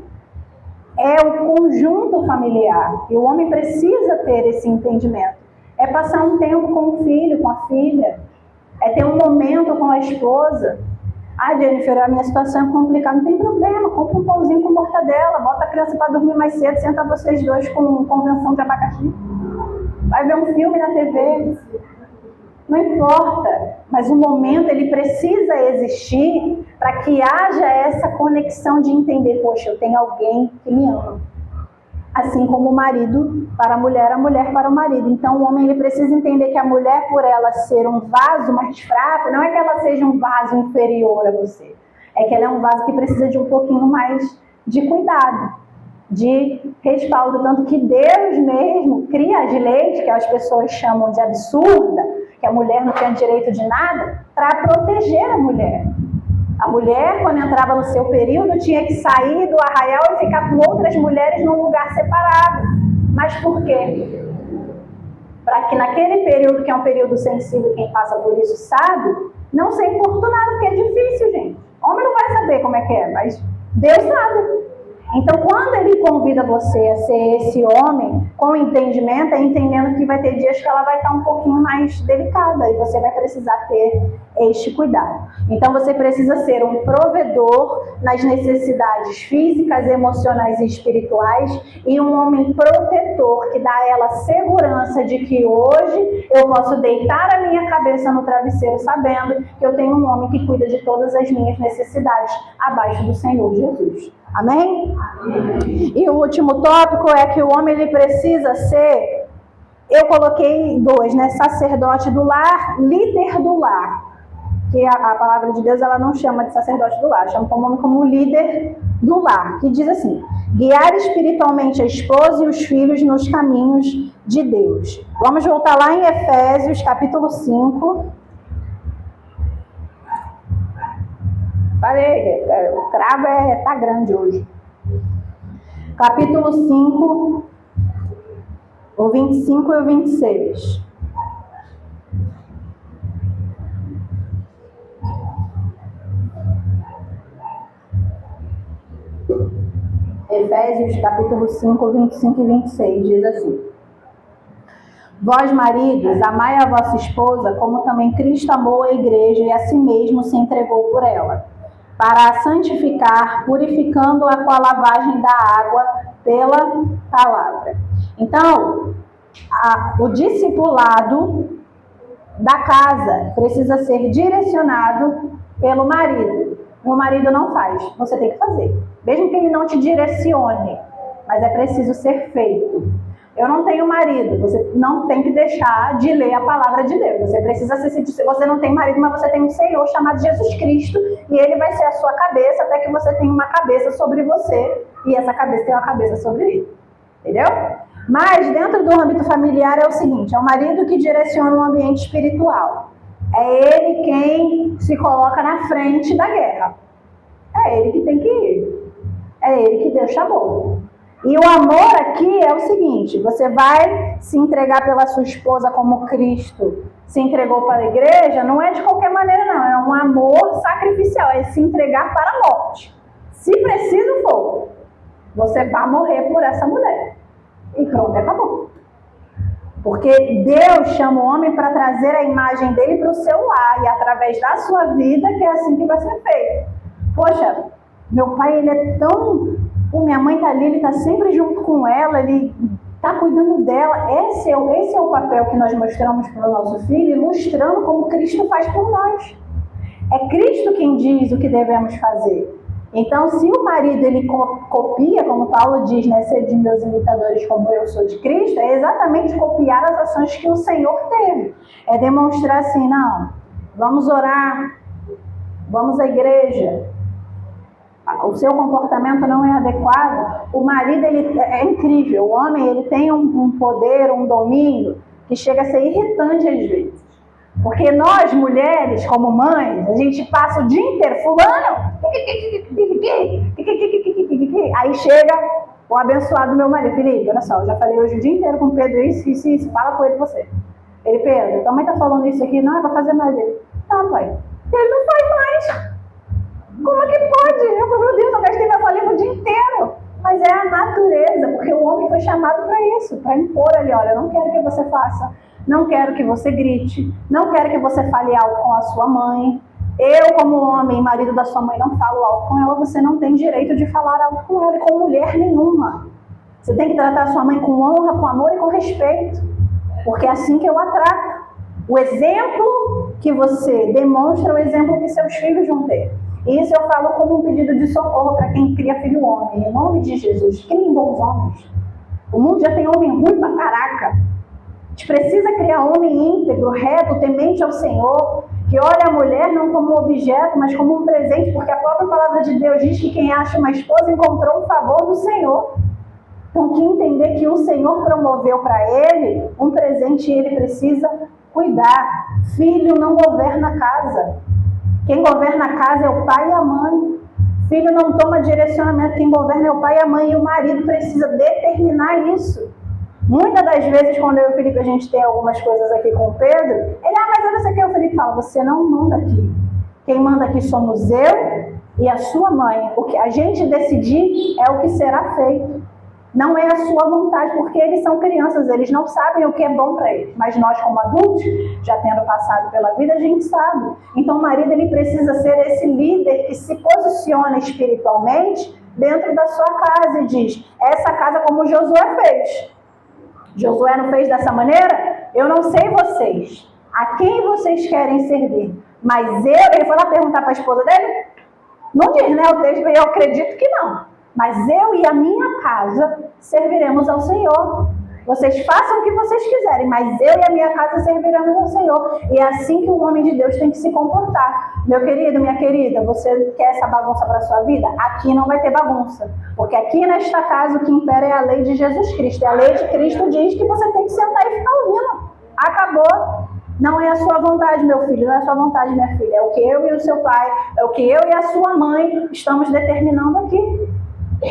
É o conjunto familiar. E o homem precisa ter esse entendimento. É passar um tempo com o filho, com a filha. É ter um momento com a esposa. Jennifer, a minha situação é complicada. Não tem problema, compra um pãozinho com mortadela, bota a criança para dormir mais cedo, senta vocês dois com convenção de abacaxi. Vai ver um filme na TV. Não importa, mas o momento ele precisa existir para que haja essa conexão de entender, poxa, eu tenho alguém que me ama. Assim como o marido para a mulher para o marido. Então o homem ele precisa entender que a mulher, por ela ser um vaso mais fraco, não é que ela seja um vaso inferior a você. É que ela é um vaso que precisa de um pouquinho mais de cuidado, de respaldo. Tanto que Deus mesmo cria as leis, que as pessoas chamam de absurda, que a mulher não tem direito de nada, para proteger a mulher. A mulher, quando entrava no seu período, tinha que sair do arraial e ficar com outras mulheres num lugar separado. Mas por quê? Para que naquele período, que é um período sensível, quem passa por isso sabe, não ser importunado, porque é difícil, gente. Homem não vai saber como é que é, mas Deus sabe. Então, quando ele convida você a ser esse homem com entendimento, é entendendo que vai ter dias que ela vai estar um pouquinho mais delicada e você vai precisar ter este cuidado. Então, você precisa ser um provedor nas necessidades físicas, emocionais e espirituais e um homem protetor que dá a ela segurança de que hoje eu posso deitar a minha cabeça no travesseiro sabendo que eu tenho um homem que cuida de todas as minhas necessidades abaixo do Senhor Jesus. Amém? Amém? E o último tópico é que o homem ele precisa ser, eu coloquei dois, né? Sacerdote do lar, líder do lar. Que a palavra de Deus ela não chama de sacerdote do lar, chama como homem como líder do lar. Que diz assim, guiar espiritualmente a esposa e os filhos nos caminhos de Deus. Vamos voltar lá em Efésios, capítulo 5. Falei, o cravo tá grande hoje. Capítulo 5, o 25 e o 26. Efésios, capítulo 5, 25 e 26, diz assim. Vós, maridos, amai a vossa esposa, como também Cristo amou a igreja e a si mesmo se entregou por ela, para a santificar, purificando-a com a lavagem da água pela palavra. Então, o discipulado da casa precisa ser direcionado pelo marido. O marido não faz, você tem que fazer. Mesmo que ele não te direcione, mas é preciso ser feito. Eu não tenho marido, você não tem que deixar de ler a palavra de Deus. Você precisa ser, você não tem marido, mas você tem um Senhor chamado Jesus Cristo, e ele vai ser a sua cabeça até que você tenha uma cabeça sobre você, e essa cabeça tem uma cabeça sobre ele. Entendeu? Mas dentro do âmbito familiar é o seguinte, é o marido que direciona o ambiente espiritual. É ele quem se coloca na frente da guerra. É ele que tem que ir. É ele que Deus chamou. E o amor aqui é o seguinte, você vai se entregar pela sua esposa como Cristo se entregou para a igreja, não é de qualquer maneira não, é um amor sacrificial, é se entregar para a morte. Se preciso for, você vai morrer por essa mulher. E pronto, acabou. Porque Deus chama o homem para trazer a imagem dele para o seu lar, e através da sua vida que é assim que vai ser feito. Poxa, meu pai ele é tão... minha mãe está ali, ele está sempre junto com ela, ele está cuidando dela. Esse é o papel que nós mostramos para o nosso filho, ilustrando como Cristo faz por nós. É Cristo quem diz o que devemos fazer. Então, se o marido ele copia, como Paulo diz, né, sede meus imitadores como eu sou de Cristo, é exatamente copiar as ações que o Senhor teve. É demonstrar assim, não, vamos orar, vamos à igreja. O seu comportamento não é adequado, o marido ele é incrível, o homem ele tem um poder, um domínio que chega a ser irritante às vezes. Porque nós mulheres, como mães, a gente passa o dia inteiro fulano, aí chega o abençoado meu marido, Felipe, olha só, eu já falei hoje o dia inteiro com o Pedro isso, fala com ele você. Ele, Pedro, tua mãe tá falando isso aqui, não é pra fazer mais ele. Tá, pai, ele não faz mais. Como é que pode? Eu falei, meu Deus, eu gastei minha saliva o dia inteiro. Mas é a natureza, porque o homem foi chamado para isso, para impor ali, olha, eu não quero que você faça, não quero que você grite, não quero que você fale alto com a sua mãe. Eu, como homem, marido da sua mãe, não falo alto com ela, você não tem direito de falar alto com ela e com mulher nenhuma. Você tem que tratar a sua mãe com honra, com amor e com respeito, porque é assim que eu a trato. O exemplo que você demonstra é o exemplo que seus filhos vão ter. Isso eu falo como um pedido de socorro para quem cria filho homem. Em nome de Jesus, criem bons homens. O mundo já tem homem ruim pra caraca. A gente precisa criar homem íntegro, reto, temente ao Senhor, que olha a mulher não como um objeto, mas como um presente, porque a própria palavra de Deus diz que quem acha uma esposa encontrou o favor do Senhor. Então, que entender que o Senhor promoveu para ele um presente e ele precisa cuidar. Filho não governa a casa. Quem governa a casa é o pai e a mãe. Filho não toma direcionamento, quem governa é o pai e a mãe. E o marido precisa determinar isso. Muitas das vezes, quando eu e o Felipe, a gente tem algumas coisas aqui com o Pedro, ele, mas olha isso aqui, o Felipe fala, você não manda aqui. Quem manda aqui somos eu e a sua mãe, o que a gente decidir é o que será feito. Não é a sua vontade, porque eles são crianças, eles não sabem o que é bom para eles. Mas nós, como adultos, já tendo passado pela vida, a gente sabe. Então o marido ele precisa ser esse líder que se posiciona espiritualmente dentro da sua casa e diz, essa casa como Josué fez. Josué não fez dessa maneira? Eu não sei vocês, a quem vocês querem servir. Mas ele foi lá perguntar para a esposa dele? Não diz, né, o texto, eu acredito que não. Mas eu e a minha casa serviremos ao Senhor. Vocês façam o que vocês quiserem, mas eu e a minha casa serviremos ao Senhor. E é assim que um homem de Deus tem que se comportar. Meu querido, minha querida, você quer essa bagunça para a sua vida? Aqui não vai ter bagunça. Porque aqui nesta casa o que impera é a lei de Jesus Cristo. E a lei de Cristo diz que você tem que sentar e ficar ouvindo. Acabou. Não é a sua vontade, meu filho, não é a sua vontade, minha filha. É o que eu e o seu pai, é o que eu e a sua mãe estamos determinando aqui.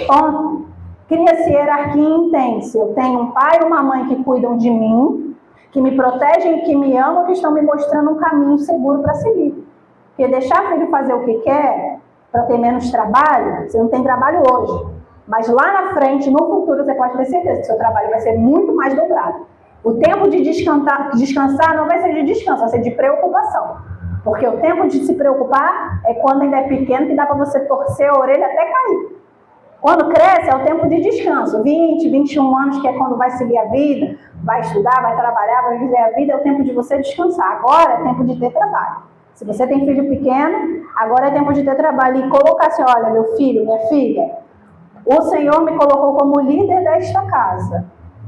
Ponto. Cria-se hierarquia intensa. Eu tenho um pai e uma mãe que cuidam de mim, que me protegem e que me amam, que estão me mostrando um caminho seguro para seguir. Porque deixar o filho fazer o que quer, para ter menos trabalho, você não tem trabalho hoje. Mas lá na frente, no futuro, você pode ter certeza que o seu trabalho vai ser muito mais dobrado. O tempo de descansar não vai ser de descanso, vai ser de preocupação. Porque o tempo de se preocupar é quando ainda é pequeno, que dá para você torcer a orelha até cair. Quando cresce é o tempo de descanso, 20, 21 anos, que é quando vai seguir a vida, vai estudar, vai trabalhar, vai viver a vida, é o tempo de você descansar. Agora é tempo de ter trabalho. Se você tem filho pequeno, agora é tempo de ter trabalho. E colocar assim, olha, meu filho, minha filha, o Senhor me colocou como líder desta casa.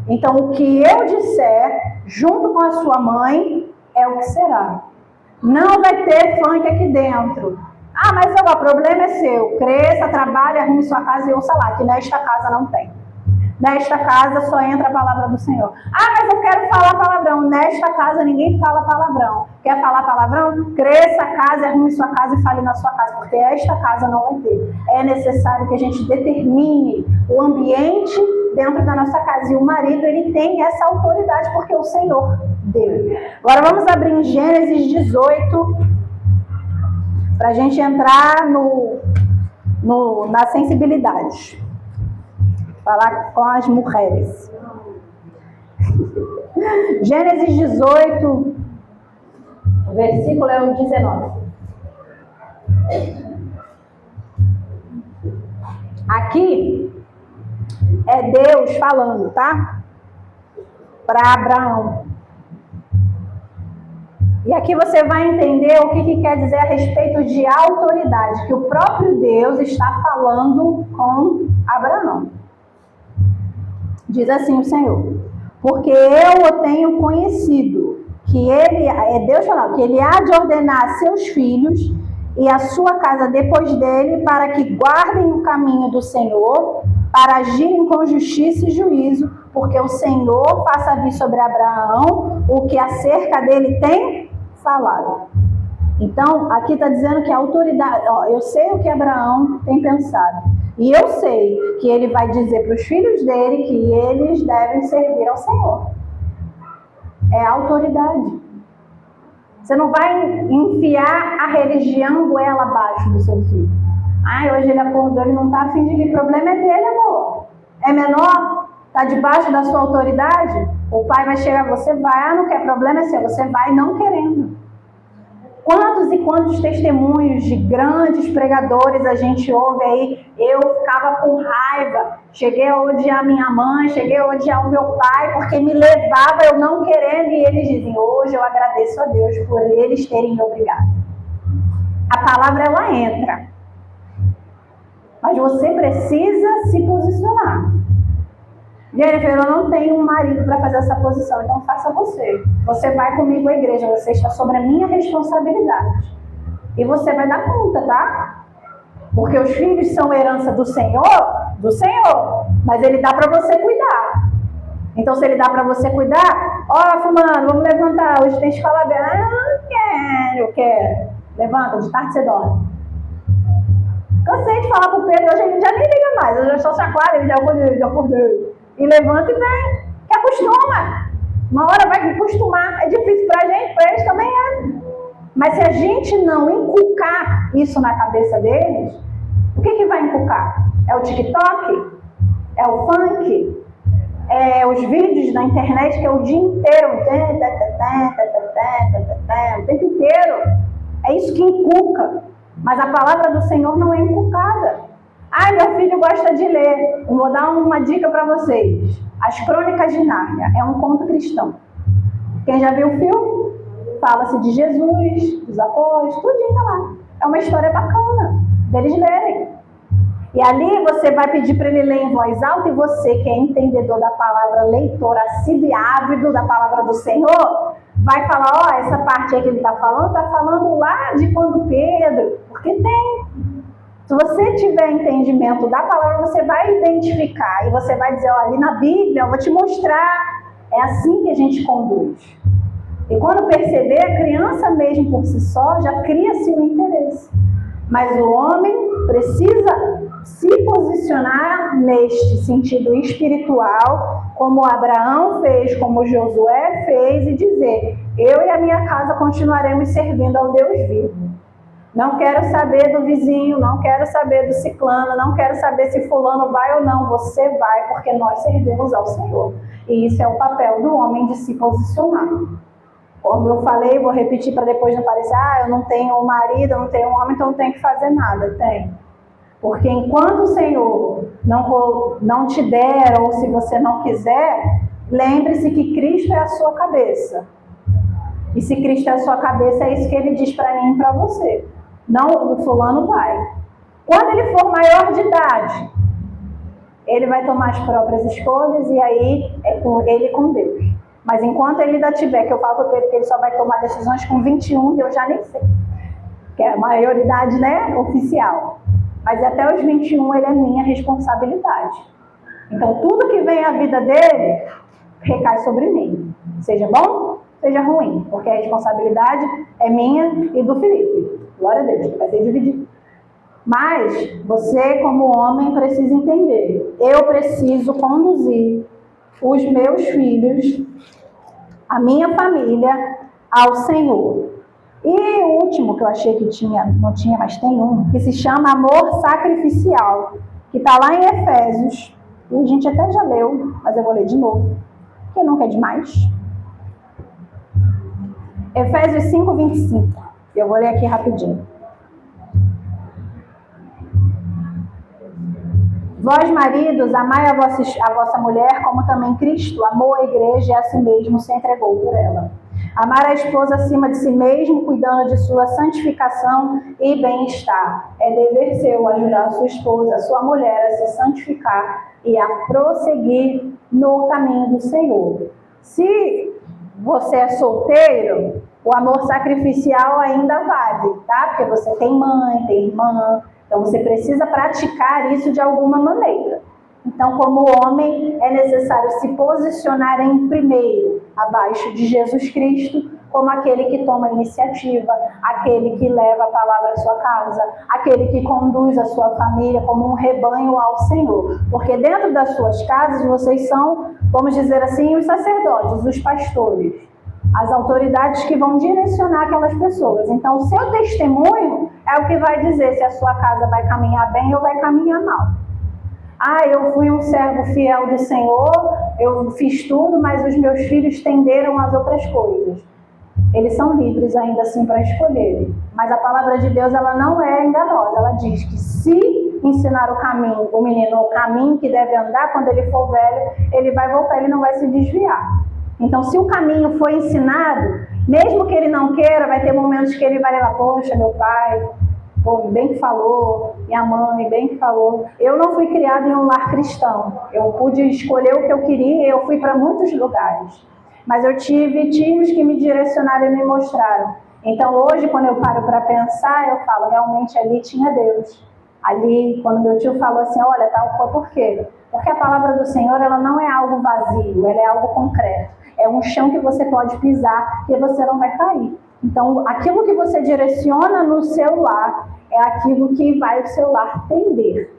Então, o que eu disser, junto com a sua mãe, é o que será. Não vai ter funk aqui dentro. Ah, mas o problema é seu. Cresça, trabalhe, arrume sua casa e ouça lá, que nesta casa não tem. Nesta casa só entra a palavra do Senhor. Ah, mas eu quero falar palavrão. Nesta casa ninguém fala palavrão. Quer falar palavrão? Cresça a casa, arrume sua casa e fale na sua casa, porque esta casa não vai ter. É necessário que a gente determine o ambiente dentro da nossa casa. E o marido, ele tem essa autoridade, porque o Senhor deu. Agora vamos abrir em Gênesis 18, para a gente entrar na sensibilidade. Falar com as mulheres. Gênesis 18, o versículo é o 19. Aqui é Deus falando, tá? Para Abraão. E aqui você vai entender o que quer dizer a respeito de autoridade, que o próprio Deus está falando com Abraão. Diz assim o Senhor, porque eu o tenho conhecido, que ele, é Deus falando, que ele há de ordenar a seus filhos e a sua casa depois dele, para que guardem o caminho do Senhor, para agirem com justiça e juízo, porque o Senhor faça vir sobre Abraão o que acerca dele tem falado. Então, aqui está dizendo que a autoridade, eu sei o que Abraão tem pensado. E eu sei que ele vai dizer para os filhos dele que eles devem servir ao Senhor. É a autoridade. Você não vai enfiar a religião goela abaixo do seu filho. Ah, hoje ele acordou, ele não está afim de vir. O problema é dele, amor. É menor? Está debaixo da sua autoridade? O pai vai chegar, você vai, não quer, problema é seu. Você vai não querendo. Quantos e quantos testemunhos de grandes pregadores a gente ouve aí? Eu ficava com raiva, cheguei a odiar minha mãe, cheguei a odiar o meu pai, porque me levava eu não querendo, e eles dizem, hoje eu agradeço a Deus por eles terem me obrigado. A palavra, ela entra, mas você precisa se posicionar. Jennifer, eu não tenho um marido para fazer essa posição, então faça você. Você vai comigo à igreja, você está sobre a minha responsabilidade. E você vai dar conta, tá? Porque os filhos são herança do Senhor, mas ele dá para você cuidar. Então, se ele dá para você cuidar, fulano, vamos levantar, hoje tem escola bem. Eu quero. Levanta, de tarde você dorme. Cansei de falar pro Pedro, hoje ele já nem liga mais, eu já sou chacoalha, ele já acordei. E levanta e vem, que acostuma. Uma hora vai acostumar, é difícil pra gente, pra eles também é. Mas se a gente não inculcar isso na cabeça deles, O que vai inculcar? É o TikTok? É o funk? É os vídeos na internet que é o dia inteiro, o tempo inteiro. É isso que inculca. Mas a palavra do Senhor não é inculcada. Ai, meu filho gosta de ler. Eu vou dar uma dica para vocês. As Crônicas de Nárnia é um conto cristão. Quem já viu o filme? Fala-se de Jesus, dos apóstolos, tudo tá lá. É uma história bacana deles lerem. E ali você vai pedir para ele ler em voz alta, e você que é entendedor da palavra, leitor, assíduo e ávido da palavra do Senhor, vai falar, ó, essa parte aí que ele está falando lá de quando Pedro, porque tem. Se você tiver entendimento da palavra, você vai identificar, e você vai dizer, ó, ali na Bíblia, eu vou te mostrar, é assim que a gente conduz. E quando perceber, a criança mesmo por si só, já cria-se um interesse. Mas o homem precisa se posicionar neste sentido espiritual, como Abraão fez, como Josué fez, e dizer, eu e a minha casa continuaremos servindo ao Deus vivo. Não quero saber do vizinho, não quero saber do ciclano, não quero saber se fulano vai ou não. Você vai, porque nós servimos ao Senhor. E isso é o papel do homem, de se posicionar. Como eu falei, vou repetir para depois não parecer, eu não tenho um marido, eu não tenho um homem, então não tenho que fazer nada. Tem. Porque enquanto o Senhor não te der, ou se você não quiser, lembre-se que Cristo é a sua cabeça. E se Cristo é a sua cabeça, é isso que ele diz para mim e para você. Não, o fulano vai. Quando ele for maior de idade, ele vai tomar as próprias escolhas, e aí é com ele e com Deus. Mas enquanto ele ainda tiver, que eu falo para ele que ele só vai tomar decisões com 21, eu já nem sei. Que é a maioridade, né, oficial. Mas até os 21 ele é minha responsabilidade. Então tudo que vem à vida dele recai sobre mim. Seja bom, seja ruim. Porque a responsabilidade é minha e do Felipe. Glória a Deus, que vai ser dividido. Mas você, como homem, precisa entender. Eu preciso conduzir os meus filhos, a minha família, ao Senhor. E o último que eu achei que não tinha, mas tem um, que se chama amor sacrificial, que está lá em Efésios, e a gente até já leu, mas eu vou ler de novo, porque nunca é demais. Efésios 5:25, eu vou ler aqui rapidinho. Vós, maridos, amai a vossa mulher, como também Cristo amou a igreja e a si mesmo se entregou por ela. Amar a esposa acima de si mesmo, cuidando de sua santificação e bem-estar. É dever seu ajudar a sua esposa, a sua mulher, a se santificar e a prosseguir no caminho do Senhor. Se você é solteiro, o amor sacrificial ainda vale, tá? Porque você tem mãe, tem irmã. Então, você precisa praticar isso de alguma maneira. Então, como homem, é necessário se posicionar em primeiro, abaixo de Jesus Cristo, como aquele que toma a iniciativa, aquele que leva a palavra à sua casa, aquele que conduz a sua família como um rebanho ao Senhor. Porque dentro das suas casas, vocês são, vamos dizer assim, os sacerdotes, os pastores, as autoridades que vão direcionar aquelas pessoas. Então, o seu testemunho é o que vai dizer se a sua casa vai caminhar bem ou vai caminhar mal. Eu fui um servo fiel do Senhor, eu fiz tudo, mas os meus filhos tenderam às outras coisas. Eles são livres ainda assim para escolherem. Mas a palavra de Deus, ela não é enganosa. Ela diz que se ensinar o menino o caminho que deve andar, quando ele for velho, ele vai voltar, ele não vai se desviar. Então, se o caminho foi ensinado, mesmo que ele não queira, vai ter momentos que ele vai levar, poxa, meu pai, bem que falou, minha mãe, bem que falou. Eu não fui criada em um lar cristão. Eu pude escolher o que eu queria, eu fui para muitos lugares. Mas eu tive tios que me direcionaram e me mostraram. Então, hoje, quando eu paro para pensar, eu falo, realmente ali tinha Deus. Ali, quando meu tio falou assim, olha, tal, por quê? Porque a palavra do Senhor, ela não é algo vazio, ela é algo concreto. É um chão que você pode pisar e você não vai cair. Então, aquilo que você direciona no seu lar é aquilo que vai o seu lar tender.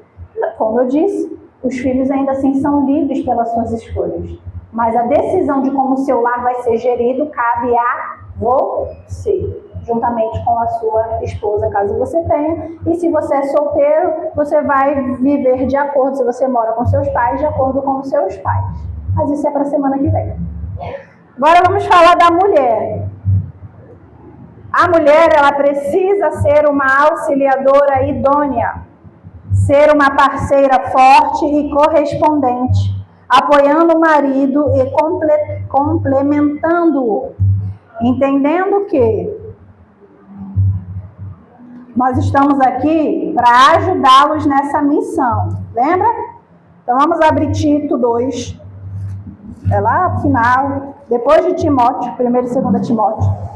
Como eu disse, os filhos ainda assim são livres pelas suas escolhas. Mas a decisão de como o seu lar vai ser gerido cabe a você. juntamente com a sua esposa, caso você tenha. E se você é solteiro, você vai viver de acordo, se você mora com seus pais, de acordo com os seus pais. Mas isso é para a semana que vem. Agora vamos falar da mulher. A mulher, ela precisa ser uma auxiliadora idônea, ser uma parceira forte e correspondente, apoiando o marido e complementando-o, entendendo que nós estamos aqui para ajudá-los nessa missão. Lembra? Então vamos abrir Tito 2, é lá no final, depois de Timóteo, 1 e 2 Timóteo.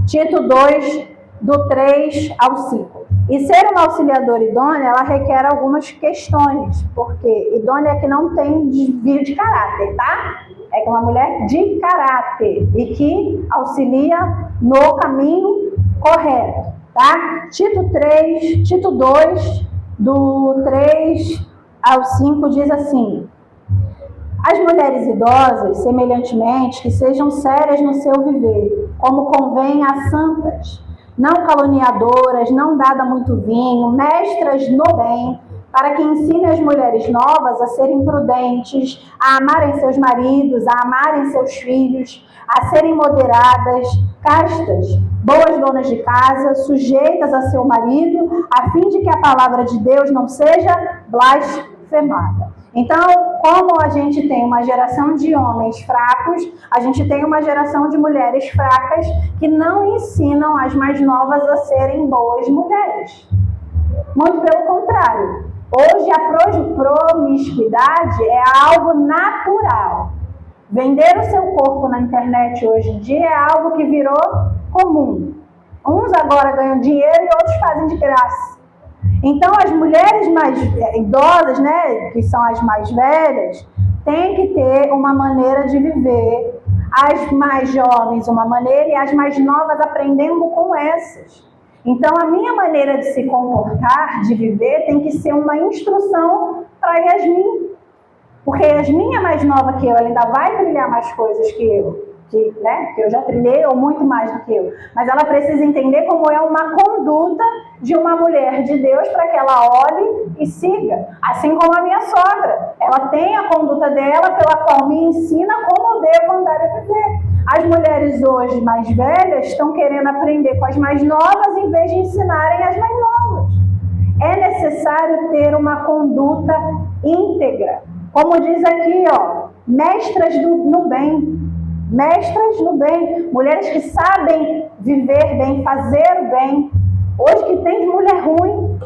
Tito 2, do 3 ao 5. E ser uma auxiliadora idônea, ela requer algumas questões, porque idônea é que não tem desvio de caráter, tá? É que é uma mulher de caráter e que auxilia no caminho correto, tá? Tito 2, do 3 ao 5 diz assim: as mulheres idosas, semelhantemente, que sejam sérias no seu viver, como convém a santas, não caluniadoras, não dada muito vinho, mestras no bem, para que ensine as mulheres novas a serem prudentes, a amarem seus maridos, a amarem seus filhos, a serem moderadas, castas, boas donas de casa, sujeitas a seu marido, a fim de que a palavra de Deus não seja blasfemada. Então, como a gente tem uma geração de homens fracos, a gente tem uma geração de mulheres fracas que não ensinam as mais novas a serem boas mulheres. Muito pelo contrário. Hoje a promiscuidade é algo natural. Vender o seu corpo na internet hoje em dia é algo que virou comum. Uns agora ganham dinheiro e outros fazem de graça. Então, as mulheres mais idosas, né, que são as mais velhas, têm que ter uma maneira de viver. As mais jovens, uma maneira, e as mais novas aprendendo com essas. Então, a minha maneira de se comportar, de viver, tem que ser uma instrução para Yasmin. Porque Yasmin é mais nova que eu, ela ainda vai trilhar mais coisas que eu. Que eu já trilhei, ou muito mais do que eu. Mas ela precisa entender como é uma conduta de uma mulher de Deus para que ela olhe e siga. Assim como a minha sogra. Ela tem a conduta dela pela qual me ensina como eu devo andar e viver. As mulheres hoje mais velhas estão querendo aprender com as mais novas em vez de ensinarem as mais novas. É necessário ter uma conduta íntegra. Como diz aqui, ó, mestras no bem. Mestras no bem, mulheres que sabem viver bem, fazer o bem. Hoje que tem de mulher ruim,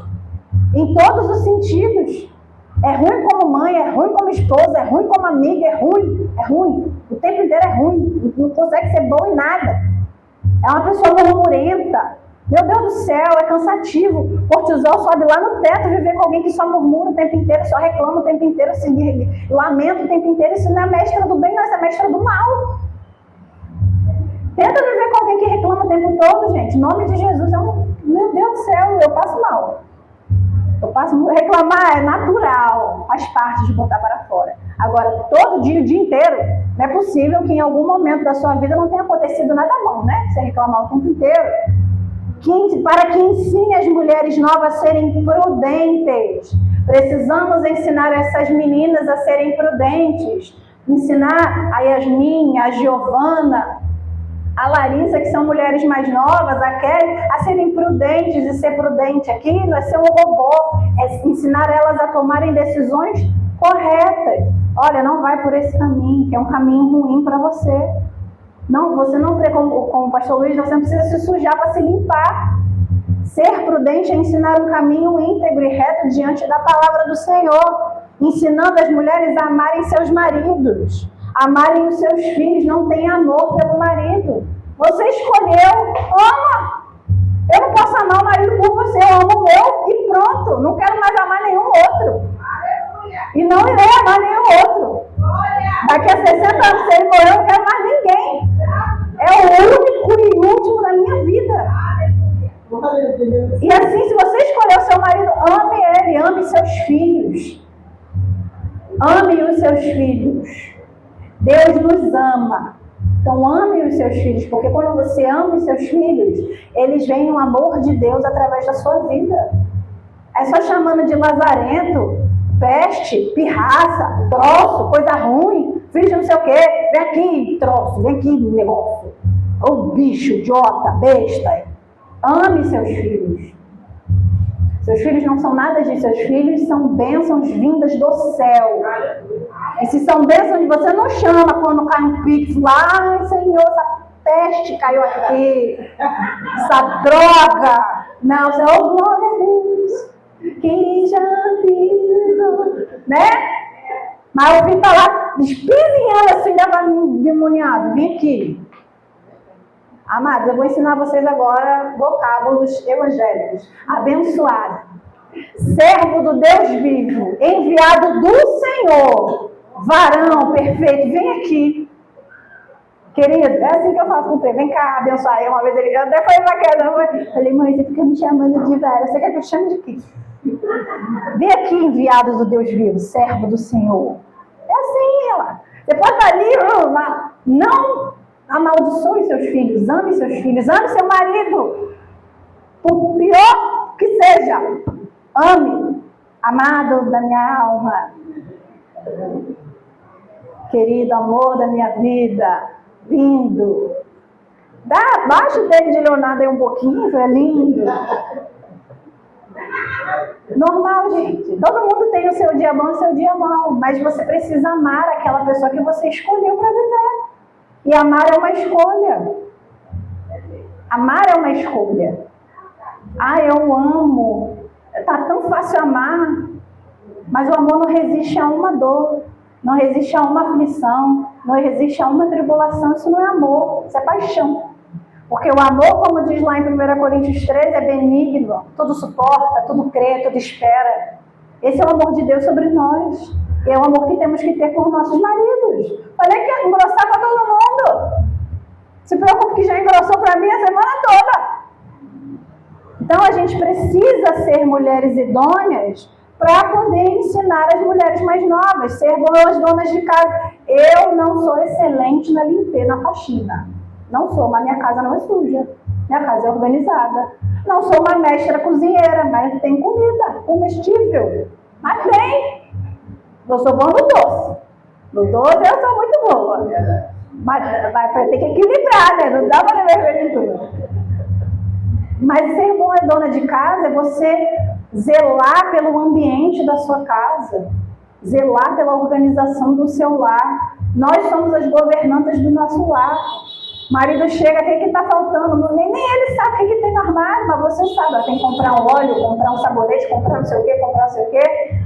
em todos os sentidos. É ruim como mãe, é ruim como esposa, é ruim como amiga, é ruim. O tempo inteiro é ruim, não consegue ser bom em nada. É uma pessoa murmurenta. Meu Deus do céu, é cansativo. O cortisol sobe lá no teto, viver com alguém que só murmura o tempo inteiro, só reclama o tempo inteiro, se lamenta o tempo inteiro. Isso não é mestra do bem, não, isso é mestra do mal. Tenta viver com alguém que reclama o tempo todo, gente. Em nome de Jesus, meu Deus do céu, eu passo mal. Reclamar é natural, faz parte de botar para fora. Agora, todo dia, o dia inteiro, não é possível que em algum momento da sua vida não tenha acontecido nada bom, né? Você reclamar o tempo inteiro. Para que ensine as mulheres novas a serem prudentes. Precisamos ensinar essas meninas a serem prudentes. Ensinar a Yasmin, a Giovana, a Larissa, que são mulheres mais novas, a Kelly, a serem prudentes. E ser prudente aqui não é ser um robô, é ensinar elas a tomarem decisões corretas. Olha, não vai por esse caminho, que é um caminho ruim para você. Não, você não tem, como o pastor Luiz, você não precisa se sujar para se limpar. Ser prudente é ensinar um caminho íntegro e reto diante da palavra do Senhor, ensinando as mulheres a amarem seus maridos, amarem os seus filhos, não tem amor pelo marido. Você escolheu, ama. Eu não posso amar o marido por você, eu amo o meu e pronto. Não quero mais amar nenhum outro. E não irei amar nenhum outro. Daqui a 60 anos, se ele morrer, eu não quero mais ninguém. É o único e último da minha vida. E assim, se você escolher o seu marido, ame ele, ame seus filhos. Ame os seus filhos. Deus nos ama. Então ame os seus filhos, porque quando você ama os seus filhos, eles veem o amor de Deus através da sua vida. É só chamando de lazarento, peste, pirraça, troço, coisa ruim, filho de não sei o quê, vem aqui, troço, vem aqui, negócio. Ô bicho, idiota, besta. Ame seus filhos. Seus filhos não são nada disso, seus filhos são bênçãos vindas do céu. E se são bênçãos, você não chama quando cai um pix lá, ai Senhor, essa peste caiu aqui, essa droga. Não, você, oh glória a Deus, quem já viu, né? Mas eu vim falar, espizinhando assim, dava endemoniado, vem aqui. Amados, eu vou ensinar vocês agora vocábulos evangélicos. Abençoado, servo do Deus vivo, enviado do Senhor, varão perfeito, vem aqui. Querido, é assim que eu faço com o Pedro, vem cá abençoar. Aí uma vez ele, eu até falei pra queda, falei, mãe, você fica me chamando de velha, você quer que eu te chame de quê? Vem aqui, enviado do Deus vivo, servo do Senhor. É assim, ela. Depois dali, não amaldiçoe seus filhos, ame seus filhos, ame seu marido. Por pior que seja, ame, amado da minha alma, querido amor da minha vida, lindo. Baixa o David Leonardo aí um pouquinho, é lindo. Normal, gente. Todo mundo tem o seu dia bom e o seu dia mau, mas você precisa amar aquela pessoa que você escolheu para viver. E amar é uma escolha. Amar é uma escolha. Eu amo. Tá tão fácil amar. Mas o amor não resiste a uma dor. Não resiste a uma aflição. Não resiste a uma tribulação. Isso não é amor. Isso é paixão. Porque o amor, como diz lá em 1 Coríntios 13, é benigno. Tudo suporta, tudo crê, tudo espera. Esse é o amor de Deus sobre nós. É o amor que temos que ter com os nossos maridos. Falei que ia engrossar para todo mundo. Se preocupe que já engrossou para mim a semana toda. Então a gente precisa ser mulheres idôneas para poder ensinar as mulheres mais novas, ser boas donas de casa. Eu não sou excelente na limpeza, na faxina. Não sou, mas minha casa não é suja. Minha casa é organizada. Não sou uma mestra cozinheira, mas tem comida comestível. Mas tem. Eu sou boa no doce. No doce eu sou muito boa. Mas vai ter que equilibrar, né? Não dá para beber em tudo. Mas ser boa dona de casa é você zelar pelo ambiente da sua casa. Zelar pela organização do seu lar. Nós somos as governantas do nosso lar. O marido chega, o que está faltando? Nem ele sabe o que tem no armário, mas você sabe. Tem que comprar um óleo, comprar um sabonete, comprar não sei o quê, comprar não sei o quê.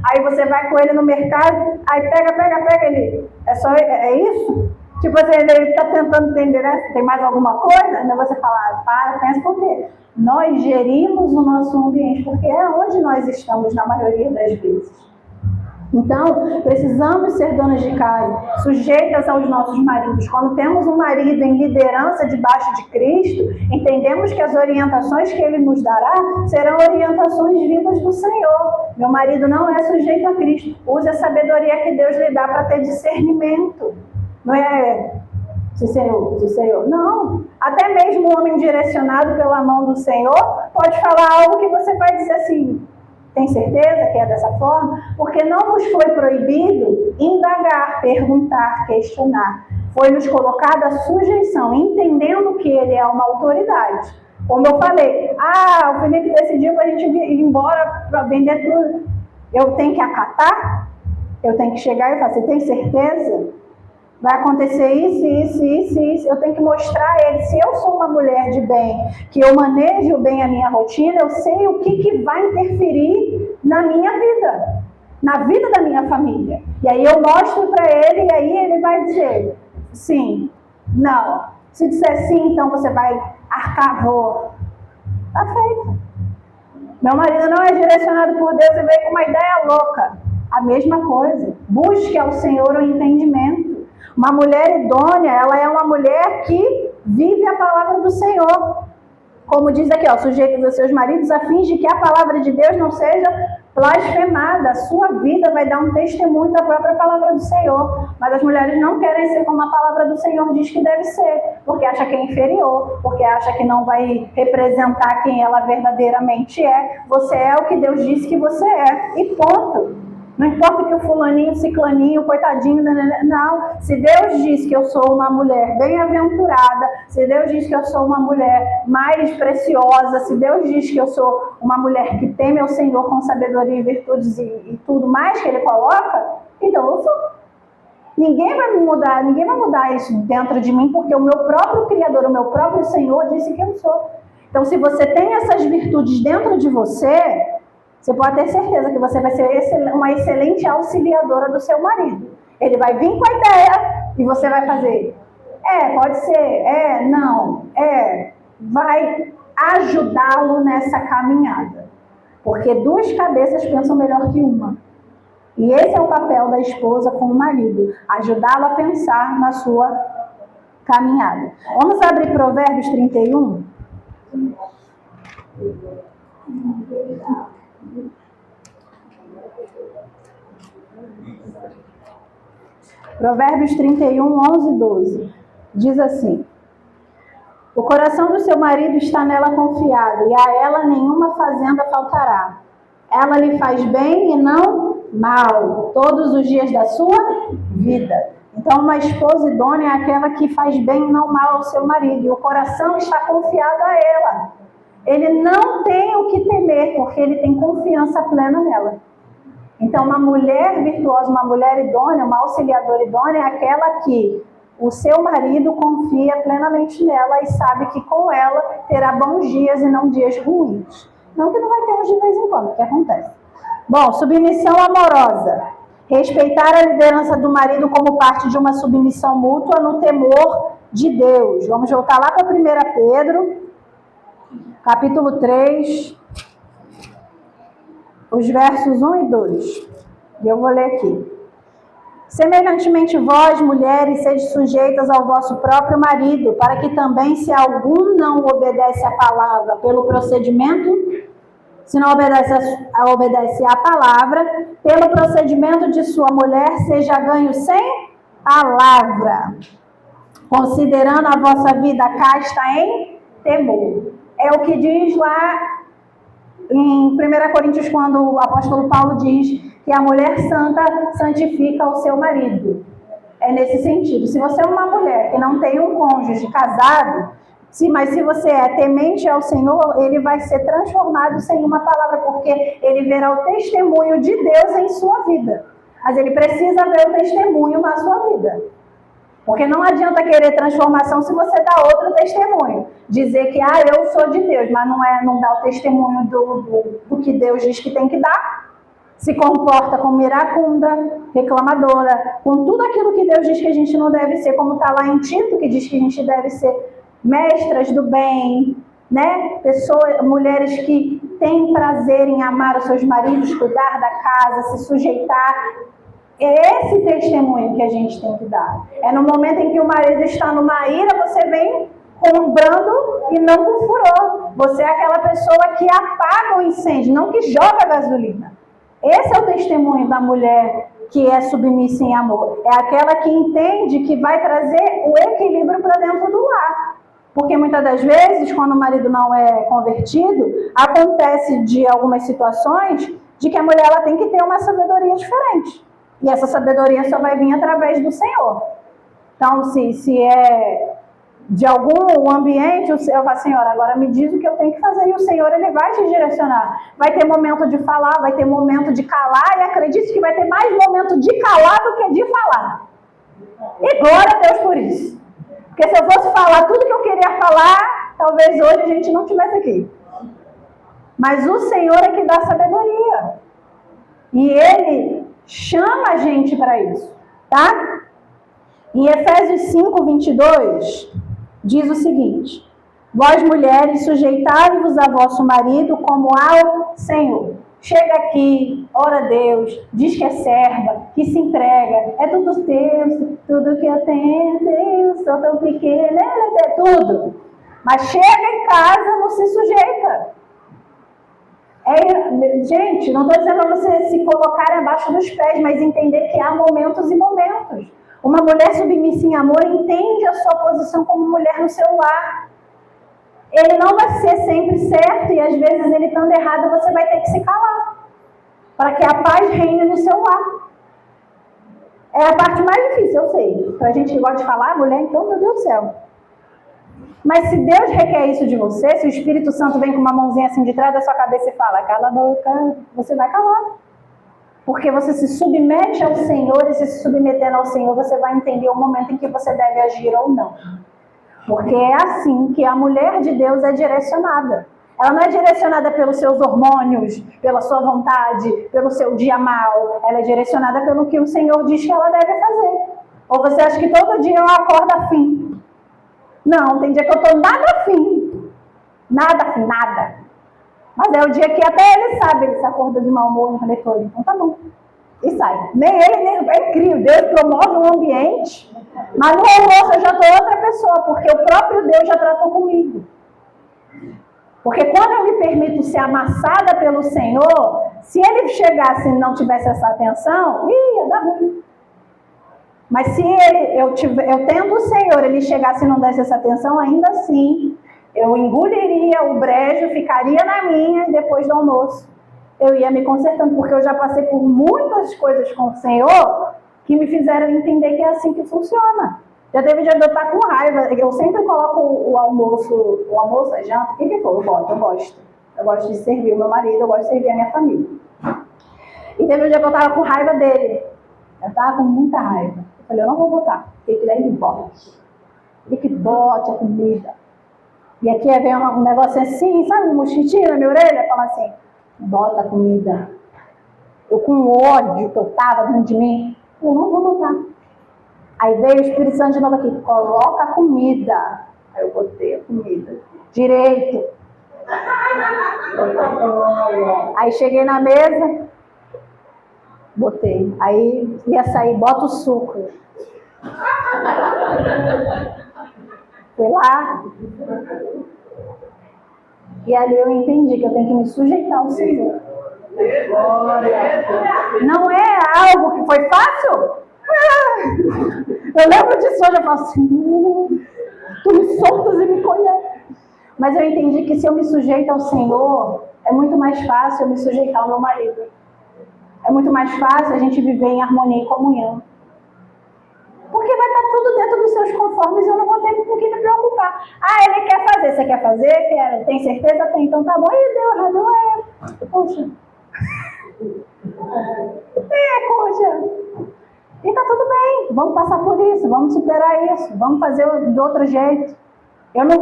Aí você vai com ele no mercado, aí pega ele. É isso? Tipo assim, ele está tentando entender, né? Tem mais alguma coisa? Aí você fala, pensa por quê? Nós gerimos o nosso ambiente, porque é onde nós estamos na maioria das vezes. Então, precisamos ser donas de casa, sujeitas aos nossos maridos. Quando temos um marido em liderança debaixo de Cristo, entendemos que as orientações que ele nos dará serão orientações vindas do Senhor. Meu marido não é sujeito a Cristo. Use a sabedoria que Deus lhe dá para ter discernimento. Não é se Senhor. Não. Até mesmo um homem direcionado pela mão do Senhor pode falar algo que você vai dizer assim, tem certeza que é dessa forma? Porque não nos foi proibido indagar, perguntar, questionar. Foi-nos colocada a sujeição, entendendo que ele é uma autoridade. Como eu falei, o Felipe decidiu para a gente ir embora para vender tudo. Eu tenho que acatar? Eu tenho que chegar e falar, você tem certeza? Vai acontecer isso. Eu tenho que mostrar a ele, se eu sou uma mulher de bem, que eu manejo bem a minha rotina, eu sei o que vai interferir na minha vida, na vida da minha família. E aí eu mostro para ele, e aí ele vai dizer, sim, não. Se disser sim, então você vai arcar, vou. Tá feito. Meu marido não é direcionado por Deus e veio com uma ideia louca. A mesma coisa. Busque ao Senhor o entendimento. Uma mulher idônea, ela é uma mulher que vive a palavra do Senhor. Como diz aqui, ó, sujeitos a seus maridos, a fim de que a palavra de Deus não seja blasfemada. A sua vida vai dar um testemunho da própria palavra do Senhor. Mas as mulheres não querem ser como a palavra do Senhor diz que deve ser, porque acha que é inferior, porque acha que não vai representar quem ela verdadeiramente é. Você é o que Deus disse que você é, e ponto. Não importa que o fulaninho, o ciclaninho, coitadinho, não. Se Deus diz que eu sou uma mulher bem-aventurada, se Deus diz que eu sou uma mulher mais preciosa, se Deus diz que eu sou uma mulher que teme ao Senhor com sabedoria e virtudes e tudo mais que Ele coloca, então eu sou. Ninguém vai me mudar, ninguém vai mudar isso dentro de mim, porque o meu próprio Criador, o meu próprio Senhor disse que eu sou. Então, se você tem essas virtudes dentro de você, você pode ter certeza que você vai ser uma excelente auxiliadora do seu marido. Ele vai vir com a ideia e você vai fazer. Pode ser, não, vai ajudá-lo nessa caminhada. Porque duas cabeças pensam melhor que uma. E esse é o papel da esposa com o marido, ajudá-lo a pensar na sua caminhada. Vamos abrir Provérbios 31? Provérbios 31, 11 e 12. Diz assim: o coração do seu marido está nela confiado, e a ela nenhuma fazenda faltará. Ela lhe faz bem e não mal, todos os dias da sua vida. Então, uma esposa idônea é aquela que faz bem e não mal ao seu marido, e o coração está confiado a ela. Ele não tem o que temer, porque ele tem confiança plena nela. Então, uma mulher virtuosa, uma mulher idônea, uma auxiliadora idônea é aquela que o seu marido confia plenamente nela e sabe que com ela terá bons dias e não dias ruins. Não que não vai ter uns de vez em quando, o que acontece. Bom, submissão amorosa. Respeitar a liderança do marido como parte de uma submissão mútua no temor de Deus. Vamos voltar lá para 1 Pedro, capítulo 3, os versos 1 e 2. E eu vou ler aqui. Semelhantemente vós, mulheres, sede sujeitas ao vosso próprio marido, para que também, se algum não obedece à palavra pelo procedimento, se não obedece à palavra, pelo procedimento de sua mulher, seja ganho sem palavra, considerando a vossa vida casta em temor. É o que diz lá em 1 Coríntios, quando o apóstolo Paulo diz que a mulher santa santifica o seu marido. É nesse sentido. Se você é uma mulher que não tem um cônjuge casado, mas se você é temente ao Senhor, ele vai ser transformado sem uma palavra, porque ele verá o testemunho de Deus em sua vida. Mas ele precisa ver o testemunho na sua vida. Porque não adianta querer transformação se você dá outro testemunho. Dizer que, eu sou de Deus, mas não dá o testemunho do que Deus diz que tem que dar. Se comporta como iracunda, reclamadora, com tudo aquilo que Deus diz que a gente não deve ser, como está lá em Tito, que diz que a gente deve ser mestras do bem, né? Mulheres que têm prazer em amar os seus maridos, cuidar da casa, se sujeitar. É esse testemunho que a gente tem que dar. É no momento em que o marido está numa ira, você vem com um brando e não com furor. Você é aquela pessoa que apaga o incêndio, não que joga gasolina. Esse é o testemunho da mulher que é submissa em amor. É aquela que entende que vai trazer o equilíbrio para dentro do lar. Porque muitas das vezes, quando o marido não é convertido, acontece de algumas situações de que a mulher ela tem que ter uma sabedoria diferente. E essa sabedoria só vai vir através do Senhor. Então, se é de algum ambiente, eu falo, Senhor, agora me diz o que eu tenho que fazer. E o Senhor, ele vai te direcionar. Vai ter momento de falar, vai ter momento de calar. E acredite que vai ter mais momento de calar do que de falar. E glória a Deus por isso. Porque se eu fosse falar tudo que eu queria falar, talvez hoje a gente não estivesse aqui. Mas o Senhor é que dá sabedoria. E Ele chama a gente para isso, tá? Em Efésios 5, 22, diz o seguinte: vós mulheres, sujeitai-vos a vosso marido como ao Senhor. Chega aqui, ora a Deus, diz que é serva, que se entrega, é tudo teu, tudo que eu tenho é teu, sou tão pequena, é tudo. Mas chega em casa, não se sujeita. Gente, não estou dizendo para você se colocar abaixo dos pés, mas entender que há momentos e momentos. Uma mulher submissa em amor entende a sua posição como mulher no seu lar. Ele não vai ser sempre certo e às vezes ele estando errado você vai ter que se calar. Para que a paz reine no seu lar. É a parte mais difícil, eu sei. Para a gente que gosta de falar, mulher, então, meu Deus do céu. Mas se Deus requer isso de você, se o Espírito Santo vem com uma mãozinha assim de trás da sua cabeça e fala, cala a boca, você vai calar. Porque você se submete ao Senhor e se submetendo ao Senhor, você vai entender o momento em que você deve agir ou não. Porque é assim que a mulher de Deus é direcionada. Ela não é direcionada pelos seus hormônios, pela sua vontade, pelo seu dia mal. Ela é direcionada pelo que o Senhor diz que ela deve fazer. Ou você acha que todo dia eu acordo afim? Não, tem dia que eu estou nada afim. Nada afim, nada. Mas é o dia que até ele sabe, ele se acorda de mau humor no refeitório. Então tá bom. E sai. Nem ele, nem é incrível. Deus promove um ambiente. Mas no almoço eu já estou outra pessoa, porque o próprio Deus já tratou comigo. Porque quando eu me permito ser amassada pelo Senhor, se ele chegasse e não tivesse essa atenção, ia dar ruim. Mas se eu tendo o Senhor, ele chegasse e não desse essa atenção, ainda assim, eu engoliria o brejo, ficaria na minha e depois do almoço eu ia me consertando, porque eu já passei por muitas coisas com o Senhor que me fizeram entender que é assim que funciona. Já teve dia de eu estar com raiva, eu sempre coloco o almoço, a janta, o que for, eu gosto. Eu gosto de servir o meu marido, eu gosto de servir a minha família. E teve um dia que eu estava com raiva dele, eu estava com muita raiva. Eu falei, eu não vou botar, porque que daí ele bote. Ele que bote a comida. E aqui vem um negócio assim, sabe, um mosquitinho na minha orelha, fala assim, bota a comida. Eu com ódio que eu estava dentro de mim, eu não vou botar. Aí veio o Espírito Santo de novo aqui, coloca a comida. Aí eu botei a comida. Direito. Aí cheguei na mesa, botei. Aí ia sair, bota o suco. Fui lá. E ali eu entendi que eu tenho que me sujeitar ao Senhor. Não é algo que foi fácil? Eu lembro disso hoje, eu falo assim, tu me soltas e me conheces. Mas eu entendi que se eu me sujeito ao Senhor, é muito mais fácil eu me sujeitar ao meu marido. É muito mais fácil a gente viver em harmonia e comunhão. Porque vai estar tudo dentro dos seus conformes e eu não vou ter com que me preocupar. Ah, ele quer fazer, você quer fazer? Quer? Tem certeza? Tem, então tá bom. Ih, deu errado, poxa. Poxa. E tá tudo bem, vamos passar por isso, vamos superar isso, vamos fazer de outro jeito. Eu não...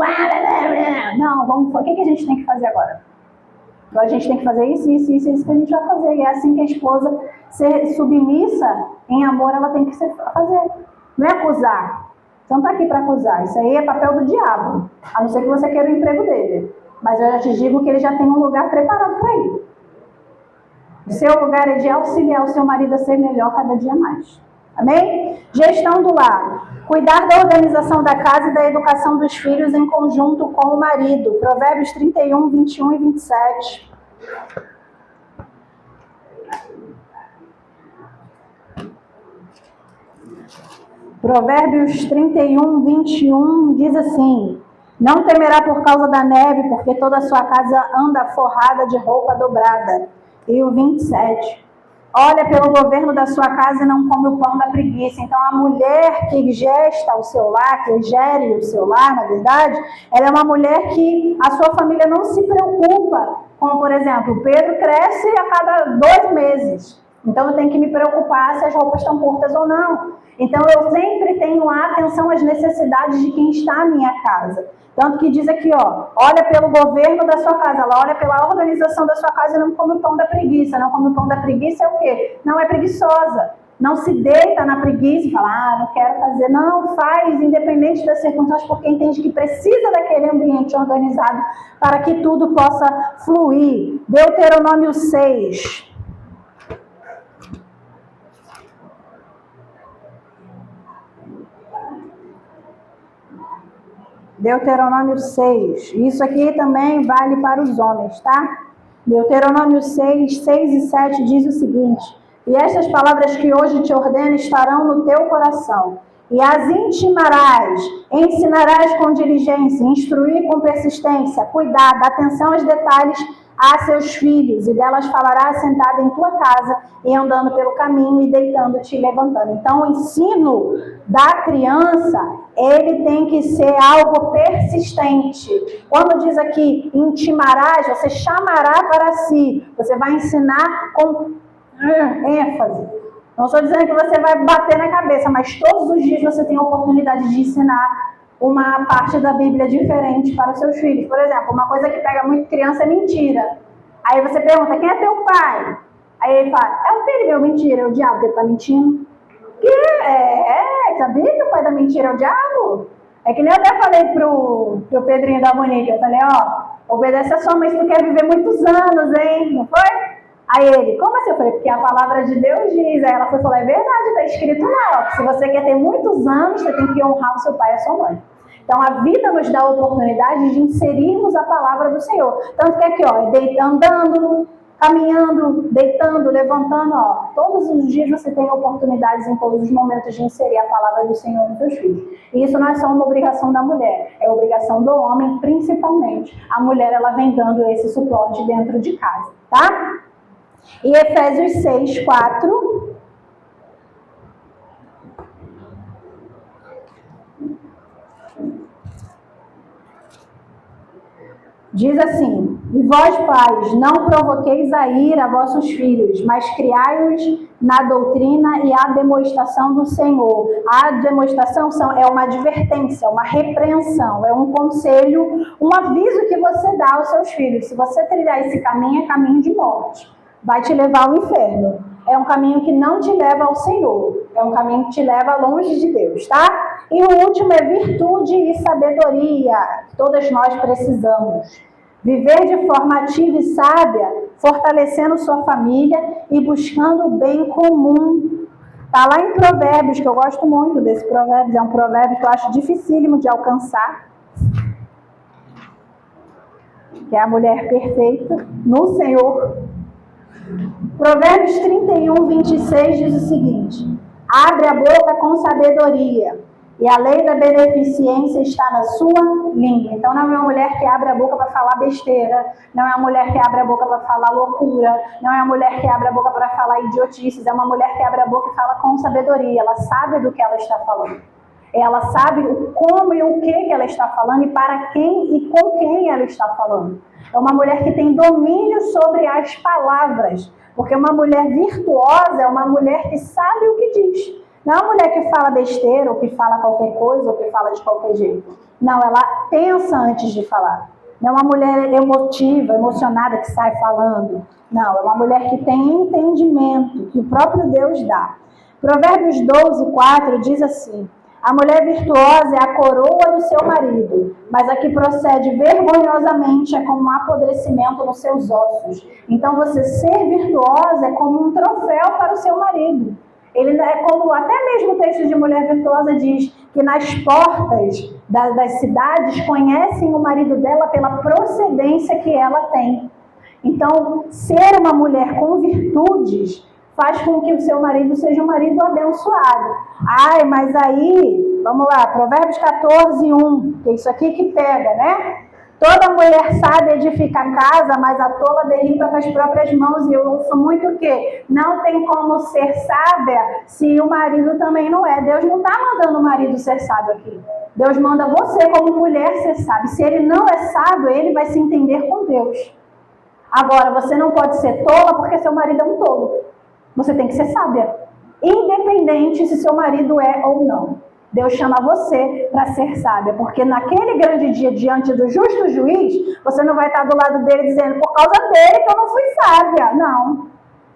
Não, vamos... O que a gente tem que fazer agora? A gente tem que fazer isso que a gente vai fazer. E é assim que a esposa, ser submissa em amor, ela tem que fazer. Não é acusar. Você não está aqui para acusar. Isso aí é papel do diabo. A não ser que você queira o emprego dele. Mas eu já te digo que ele já tem um lugar preparado para ir. O seu lugar é de auxiliar o seu marido a ser melhor cada dia mais. Amém? Gestão do lar. Cuidar da organização da casa e da educação dos filhos em conjunto com o marido. Provérbios 31, 21 e 27. Provérbios 31, 21 diz assim: não temerá por causa da neve, porque toda a sua casa anda forrada de roupa dobrada. E o 27. Olha pelo governo da sua casa e não come o pão da preguiça. Então, a mulher que gesta o seu lar, que gere o seu lar, na verdade, ela é uma mulher que a sua família não se preocupa. Como, por exemplo, Pedro cresce a cada 2 meses. Então, eu tenho que me preocupar se as roupas estão curtas ou não. Então, eu sempre tenho atenção às necessidades de quem está na minha casa. Tanto que diz aqui, ó, olha pelo governo da sua casa, ela olha pela organização da sua casa e não come o pão da preguiça. Não come o pão da preguiça é o quê? Não é preguiçosa. Não se deita na preguiça e fala, não quero fazer. Não, faz, independente das circunstâncias, porque entende que precisa daquele ambiente organizado para que tudo possa fluir. Deuteronômio 6. Deuteronômio 6. Isso aqui também vale para os homens, tá? Deuteronômio 6, 6 e 7 diz o seguinte: e estas palavras que hoje te ordeno estarão no teu coração, e as intimarás, ensinarás com diligência, instruir com persistência, cuidado, atenção aos detalhes a seus filhos, e delas falarás sentada em tua casa, e andando pelo caminho, e deitando-te e levantando. Então, o ensino da criança, ele tem que ser algo persistente. Quando diz aqui, intimarás, você chamará para si, você vai ensinar com ênfase. Não estou dizendo que você vai bater na cabeça, mas todos os dias você tem a oportunidade de ensinar uma parte da Bíblia diferente para os seus filhos. Por exemplo, uma coisa que pega muito criança é mentira. Aí você pergunta, quem é teu pai? Aí ele fala, é o filho meu, mentira, é o diabo, ele está mentindo. Que? Sabia que o pai da mentira é o diabo? É que nem eu até falei pro Pedrinho da Monique, eu falei, obedece a sua mãe se tu quer viver muitos anos, hein? Não foi? Aí ele, como assim? Eu falei, porque a palavra de Deus diz. Aí ela foi falar, é verdade, está escrito lá, que se você quer ter muitos anos, você tem que honrar o seu pai e a sua mãe. Então a vida nos dá a oportunidade de inserirmos a palavra do Senhor. Tanto que aqui, andando, caminhando, deitando, levantando, todos os dias você tem oportunidades em todos os momentos de inserir a palavra do Senhor nos seus filhos. E isso não é só uma obrigação da mulher, é obrigação do homem, principalmente. A mulher, ela vem dando esse suporte dentro de casa, tá? E Efésios 6, 4... diz assim, e vós pais, não provoqueis a ira a vossos filhos, mas criai-os na doutrina e a demonstração do Senhor. A demonstração é uma advertência, uma repreensão, é um conselho, um aviso que você dá aos seus filhos. Se você trilhar esse caminho, é caminho de morte, vai te levar ao inferno. É um caminho que não te leva ao Senhor, é um caminho que te leva longe de Deus, tá? E o último é virtude e sabedoria, que todas nós precisamos. Viver de forma ativa e sábia, fortalecendo sua família e buscando o bem comum. Está lá em Provérbios, que eu gosto muito desse provérbio, é um provérbio que eu acho dificílimo de alcançar, que é a mulher perfeita no Senhor. Provérbios 31, 26 diz o seguinte: abre a boca com sabedoria, e a lei da beneficência está na sua língua. Então não é uma mulher que abre a boca para falar besteira, não é uma mulher que abre a boca para falar loucura, não é uma mulher que abre a boca para falar idiotices, é uma mulher que abre a boca e fala com sabedoria, ela sabe do que ela está falando. Ela sabe o como e o que ela está falando e para quem e com quem ela está falando. É uma mulher que tem domínio sobre as palavras, porque uma mulher virtuosa é uma mulher que sabe o que diz. Não é uma mulher que fala besteira, ou que fala qualquer coisa, ou que fala de qualquer jeito. Não, ela pensa antes de falar. Não é uma mulher emotiva, emocionada que sai falando. Não, é uma mulher que tem entendimento, que o próprio Deus dá. Provérbios 12, 4 diz assim: a mulher virtuosa é a coroa do seu marido, mas a que procede vergonhosamente é como um apodrecimento nos seus ossos. Então, você ser virtuosa é como um troféu para o seu marido. Ele é como, até mesmo o texto de Mulher Virtuosa diz, que nas portas das cidades conhecem o marido dela pela procedência que ela tem. Então, ser uma mulher com virtudes faz com que o seu marido seja um marido abençoado. Ai, mas aí, vamos lá, Provérbios 14, 1, que é isso aqui que pega, né? Toda mulher sabe edificar casa, mas a tola derriba com as próprias mãos. E eu ouço muito o quê? Não tem como ser sábia se o marido também não é. Deus não está mandando o marido ser sábio aqui. Deus manda você como mulher ser sábio. Se ele não é sábio, ele vai se entender com Deus. Agora, você não pode ser tola porque seu marido é um tolo. Você tem que ser sábia, independente se seu marido é ou não. Deus chama você para ser sábia, porque naquele grande dia, diante do justo juiz, você não vai estar do lado dele dizendo, por causa dele que eu não fui sábia. Não,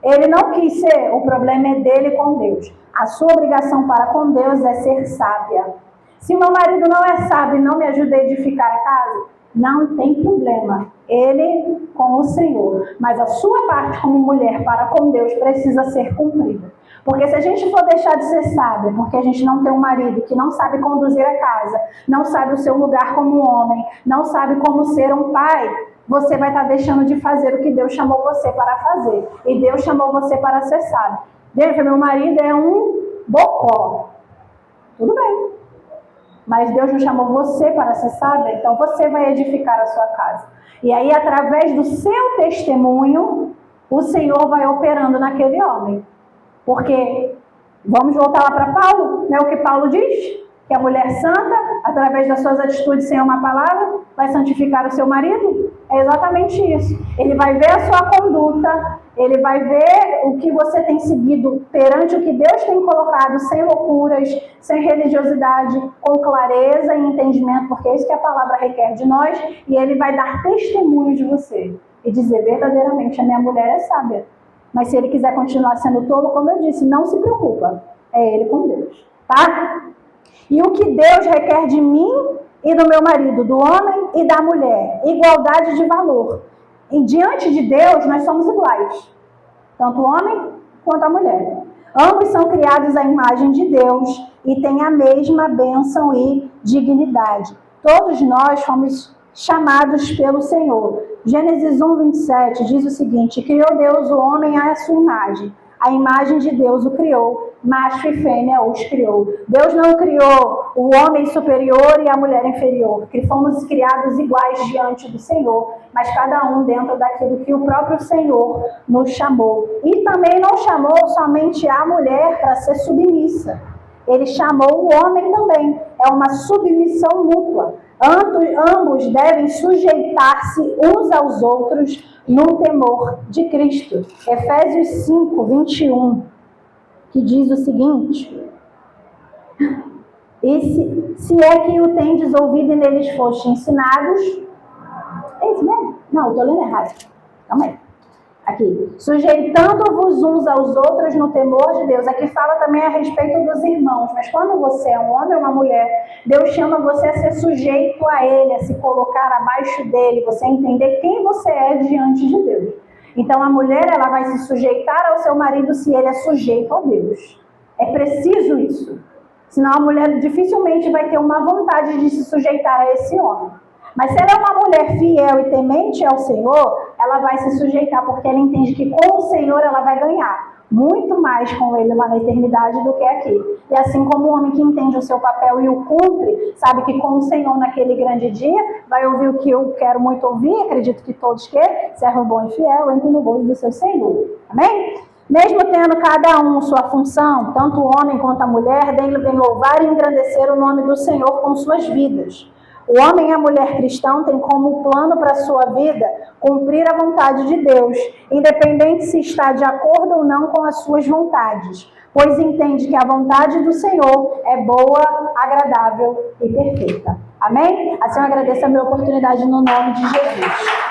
ele não quis ser, o problema é dele com Deus. A sua obrigação para com Deus é ser sábia. Se meu marido não é sábio e não me ajuda a edificar a casa, não tem problema, ele com o Senhor. Mas a sua parte como mulher para com Deus precisa ser cumprida. Porque se a gente for deixar de ser sábia, porque a gente não tem um marido que não sabe conduzir a casa, não sabe o seu lugar como homem, não sabe como ser um pai, você vai estar deixando de fazer o que Deus chamou você para fazer. E Deus chamou você para ser sábio. Gente, meu marido é um bocó. Tudo bem. Mas Deus não chamou você para ser sábia, então você vai edificar a sua casa. E aí, através do seu testemunho, o Senhor vai operando naquele homem. Porque, vamos voltar lá para Paulo, né? O que Paulo diz? Que a mulher santa, através das suas atitudes sem uma palavra, vai santificar o seu marido. É exatamente isso. Ele vai ver a sua conduta, ele vai ver o que você tem seguido perante o que Deus tem colocado, sem loucuras, sem religiosidade, com clareza e entendimento, porque é isso que a palavra requer de nós, e ele vai dar testemunho de você e dizer verdadeiramente, a minha mulher é sábia. Mas se ele quiser continuar sendo tolo, como eu disse, não se preocupa. É ele com Deus, tá? E o que Deus requer de mim e do meu marido, do homem e da mulher? Igualdade de valor. E diante de Deus, nós somos iguais. Tanto o homem quanto a mulher. Ambos são criados à imagem de Deus e têm a mesma bênção e dignidade. Todos nós fomos chamados pelo Senhor. Gênesis 1:27 diz o seguinte: criou Deus o homem à sua imagem. A imagem de Deus o criou, macho e fêmea os criou. Deus não criou o homem superior e a mulher inferior, que fomos criados iguais diante do Senhor, mas cada um dentro daquilo que o próprio Senhor nos chamou. E também não chamou somente a mulher para ser submissa. Ele chamou o homem também. É uma submissão mútua. Ambos devem sujeitar-se uns aos outros no temor de Cristo. Efésios 5:21, que diz o seguinte: e se é que o tendes ouvido e neles foste ensinados... É isso mesmo? Não, estou lendo errado. Calma aí. Aqui, sujeitando-vos uns aos outros no temor de Deus. Aqui fala também a respeito dos irmãos, mas quando você é um homem ou uma mulher, Deus chama você a ser sujeito a Ele, a se colocar abaixo dEle, você entender quem você é diante de Deus. Então a mulher, ela vai se sujeitar ao seu marido se ele é sujeito a Deus. É preciso isso. Senão a mulher dificilmente vai ter uma vontade de se sujeitar a esse homem. Mas se ela é uma mulher fiel e temente ao Senhor, ela vai se sujeitar, porque ela entende que com o Senhor ela vai ganhar muito mais com Ele lá na eternidade do que aqui. E assim como o homem que entende o seu papel e o cumpre, sabe que com o Senhor naquele grande dia, vai ouvir o que eu quero muito ouvir, acredito que todos querem, servo bom e fiel, entre no gozo do seu Senhor. Amém? Mesmo tendo cada um sua função, tanto o homem quanto a mulher, devem louvar e engrandecer o nome do Senhor com suas vidas. O homem e a mulher cristão têm como plano para a sua vida cumprir a vontade de Deus, independente se está de acordo ou não com as suas vontades, pois entende que a vontade do Senhor é boa, agradável e perfeita. Amém? Assim eu agradeço a minha oportunidade no nome de Jesus.